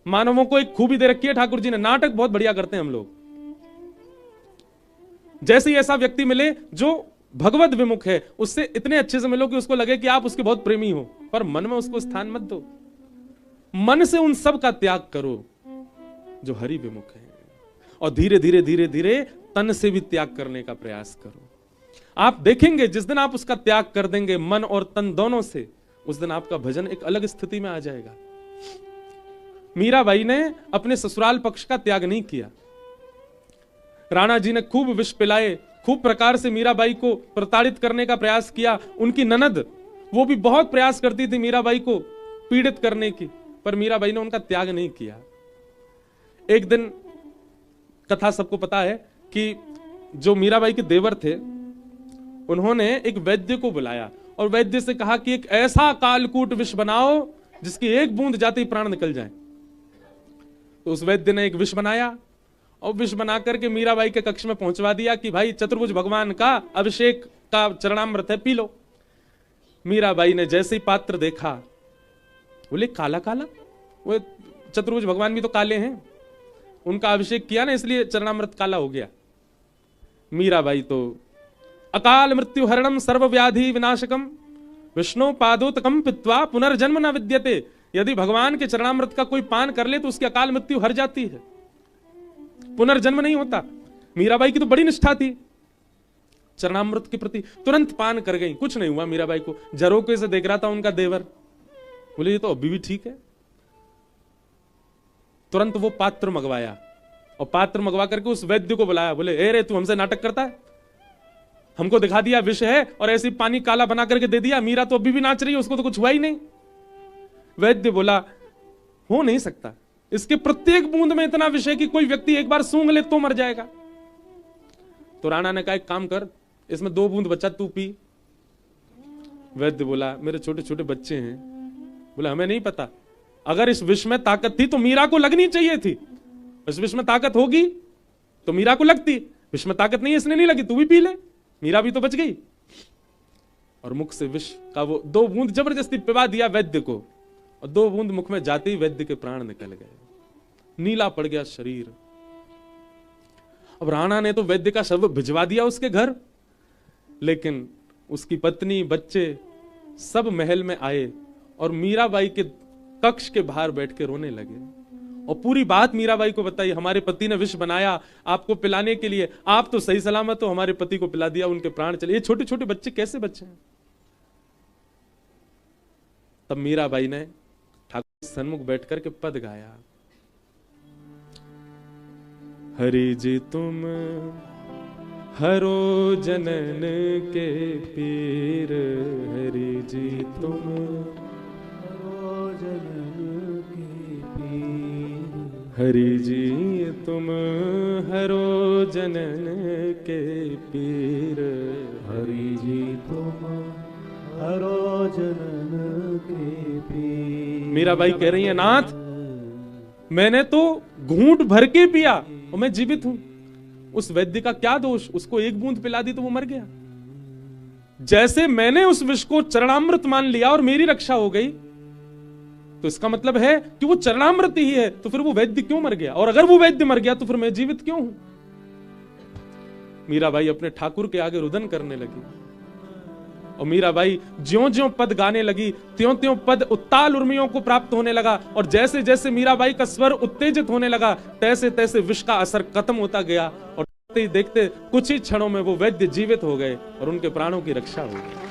मानवों को एक खूबी दे रखी है ठाकुर जी ने, नाटक बहुत बढ़िया करते हैं हम लोग। जैसे ही ऐसा व्यक्ति मिले जो भगवत विमुख है, उससे इतने अच्छे से मिलो कि उसको लगे कि आप उसके बहुत प्रेमी हो, पर मन में उसको स्थान मत दो। मन से उन सब का त्याग करो जो हरि विमुख है, और धीरे धीरे धीरे धीरे तन से भी त्याग करने का प्रयास करो। आप देखेंगे जिस दिन आप उसका त्याग कर देंगे, मन और तन दोनों से, उस दिन आपका भजन एक अलग स्थिति में आ जाएगा। मीराबाई ने अपने ससुराल पक्ष का त्याग नहीं किया। राणा जी ने खूब विष पिलाए, खूब प्रकार से मीराबाई को प्रताड़ित करने का प्रयास किया। उनकी ननद, वो भी बहुत प्रयास करती थी मीराबाई को पीड़ित करने की, पर मीराबाई ने उनका त्याग नहीं किया। एक दिन, कथा सबको पता है कि जो मीराबाई के देवर थे, उन्होंने एक वैद्य को बुलाया और वैद्य से कहा कि एक ऐसा कालकूट विष बनाओ जिसकी एक बूंद जाते ही प्राण निकल जाए। तो उस वैद्य ने एक विष बनाया और विष बना करके मीराबाई के कक्ष में पहुंचवा दिया कि भाई चतुर्भुज भगवान का अभिषेक का चरणामृत है, पी लो। मीराबाई ने जैसे ही पात्र देखा, बोले काला काला, वो चतुर्भुज भगवान भी तो काले हैं, उनका अभिषेक किया ना इसलिए चरणामृत काला हो गया। मीराबाई तो अकाल मृत्यु हरणम सर्वव्याधि विनाशकम विष्णु पादोतकम पित्वा पुनर्जन्म न विद्यते। यदि भगवान के चरणामृत का कोई पान कर ले तो उसकी अकाल मृत्यु हर जाती है, पुनर्जन्म नहीं होता। मीराबाई की तो बड़ी निष्ठा थी चरणामृत के प्रति, तुरंत पान कर गई, कुछ नहीं हुआ मीराबाई को। झरोके से देख रहा था उनका देवर, बोले ये तो अभी भी ठीक है। तुरंत वो पात्र मंगवाया और पात्र मंगवा करके उस वैद्य को बुलाया, बोले ए रे तू हमसे नाटक करता है, हमको दिखा दिया विष है और ऐसी पानी काला बना करके दे दिया, मीरा तो अभी भी नाच रही है, उसको तो कुछ हुआ ही नहीं। वैद्य बोला हो नहीं सकता, इसके प्रत्येक बूंद में इतना विष है कि कोई व्यक्ति एक बार सूंघ ले तो मर जाएगा। तो राणा ने कहा एक काम कर, इसमें 2 बूंद बचा तू पी। वैद्य बोला मेरे छोटे छोटे बच्चे हैं, बोला हमें नहीं पता, अगर इस विष में ताकत थी तो मीरा को लगनी चाहिए थी। इस विष में ताकत होगी तो मीरा को लगती। विष में ताकत नहीं है, इसने नहीं लगी, तू भी पी ले, मीरा भी तो बच गई। और मुख से विष का वो 2 बूंद जबरदस्ती पिवा दिया वैद्य को, और 2 बूंद मुख में जाते ही वैद्य के प्राण निकल गए, नीला पड़ गया शरीर। अब राणा ने तो वैद्य का शव भिजवा दिया उसके घर, लेकिन उसकी पत्नी बच्चे सब महल में आए और मीराबाई के कक्ष के बाहर बैठ के रोने लगे और पूरी बात मीराबाई को बताई। हमारे पति ने विष बनाया आपको पिलाने के लिए, आप तो सही सलामत हो, हमारे पति को पिला दिया, उनके प्राण चले। ये छोटे छोटे बच्चे कैसे बच्चे हैं? तब मीराबाई ने ठाकुर सन्मुख बैठकर के पद गाया, हरि जी तुम हरो जनन के पीर, हरि जी तुम हरो जनन के पीर, हरि जी तुम हरो जनन के पीर, हरि जी तुम हरो जनन के पीर। मीराबाई कह रही है, नाथ मैंने तो घूंट भर के पिया और मैं जीवित हूं, उस वैद्य का क्या दोष? उसको 1 बूंद पिला दी तो वो मर गया। जैसे मैंने उस विष को चरणामृत मान लिया और मेरी रक्षा हो गई, तो इसका मतलब है कि वो चरणामृत ही है, तो फिर वो वैद्य क्यों मर गया? और अगर वो वैद्य मर गया तो फिर मैं जीवित क्यों हूं? मीराबाई अपने ठाकुर के आगे रुदन करने लगी और मीराबाई ज्यों ज्यों पद गाने लगी त्यों त्यों पद उत्ताल उर्मियों को प्राप्त होने लगा, और जैसे जैसे मीराबाई का स्वर उत्तेजित होने लगा तैसे तैसे विष का असर खत्म होता गया, और देखते ही देखते कुछ ही क्षणों में वो वैद्य जीवित हो गए और उनके प्राणों की रक्षा हो गई।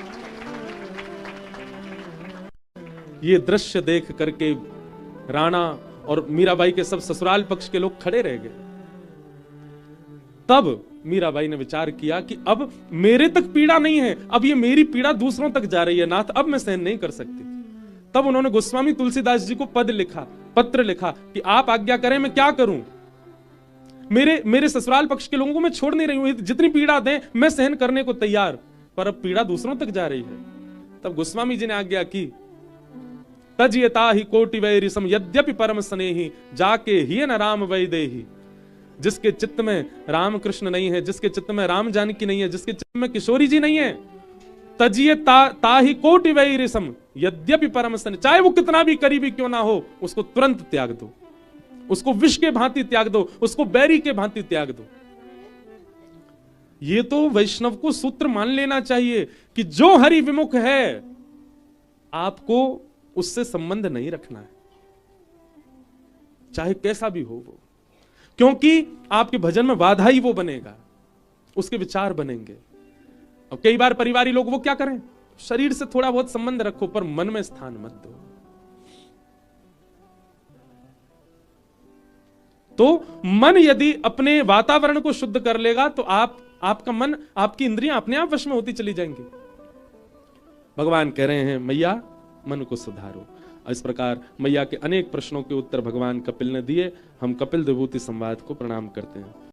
ये दृश्य देख करके राणा और मीराबाई के सब ससुराल पक्ष के लोग खड़े रह गए। तब मीराबाई ने विचार किया कि अब मेरे तक पीड़ा नहीं है, अब ये मेरी पीड़ा दूसरों तक जा रही है, नाथ अब मैं सहन नहीं कर सकती। तब उन्होंने गोस्वामी तुलसीदास जी को पत्र लिखा कि आप आज्ञा करें मैं क्या करूं, मेरे ससुराल पक्ष के लोगों को मैं छोड़ नहीं रही हूं, जितनी पीड़ा दें मैं सहन करने को तैयार, पर अब पीड़ा दूसरों तक जा रही है। तब गोस्वामी जी ने आज्ञा की, तजियता ही कोटि वैरिसम यद्यपि परम स्नेही, जाके ही न राम वैदेही। जिसके चित्त में राम कृष्ण नहीं है, जिसके चित्त में राम जानकी नहीं है, जिसके चित्त में किशोरी जी नहीं है, तजिए ताही कोटि वैरिसम यद्यपि परम स्नेही, चाहे वो कितना भी करीबी क्यों ना हो, उसको तुरंत त्याग दो, उसको विष के भांति त्याग दो, उसको बैरी के भांति त्याग दो। ये तो वैष्णव को सूत्र मान लेना चाहिए कि जो हरि विमुख है आपको उससे संबंध नहीं रखना है, चाहे कैसा भी हो वो, क्योंकि आपके भजन में बाधा ही वो बनेगा, उसके विचार बनेंगे। अब कई बार परिवारी लोग वो क्या करें, शरीर से थोड़ा बहुत संबंध रखो पर मन में स्थान मत दो। तो मन यदि अपने वातावरण को शुद्ध कर लेगा तो आपका मन, आपकी इंद्रियां अपने आप वश में होती चली जाएंगी। भगवान कह रहे हैं मैया मन को सुधारो। इस प्रकार मैया के अनेक प्रश्नों के उत्तर भगवान कपिल ने दिए। हम कपिल विभूति संवाद को प्रणाम करते हैं।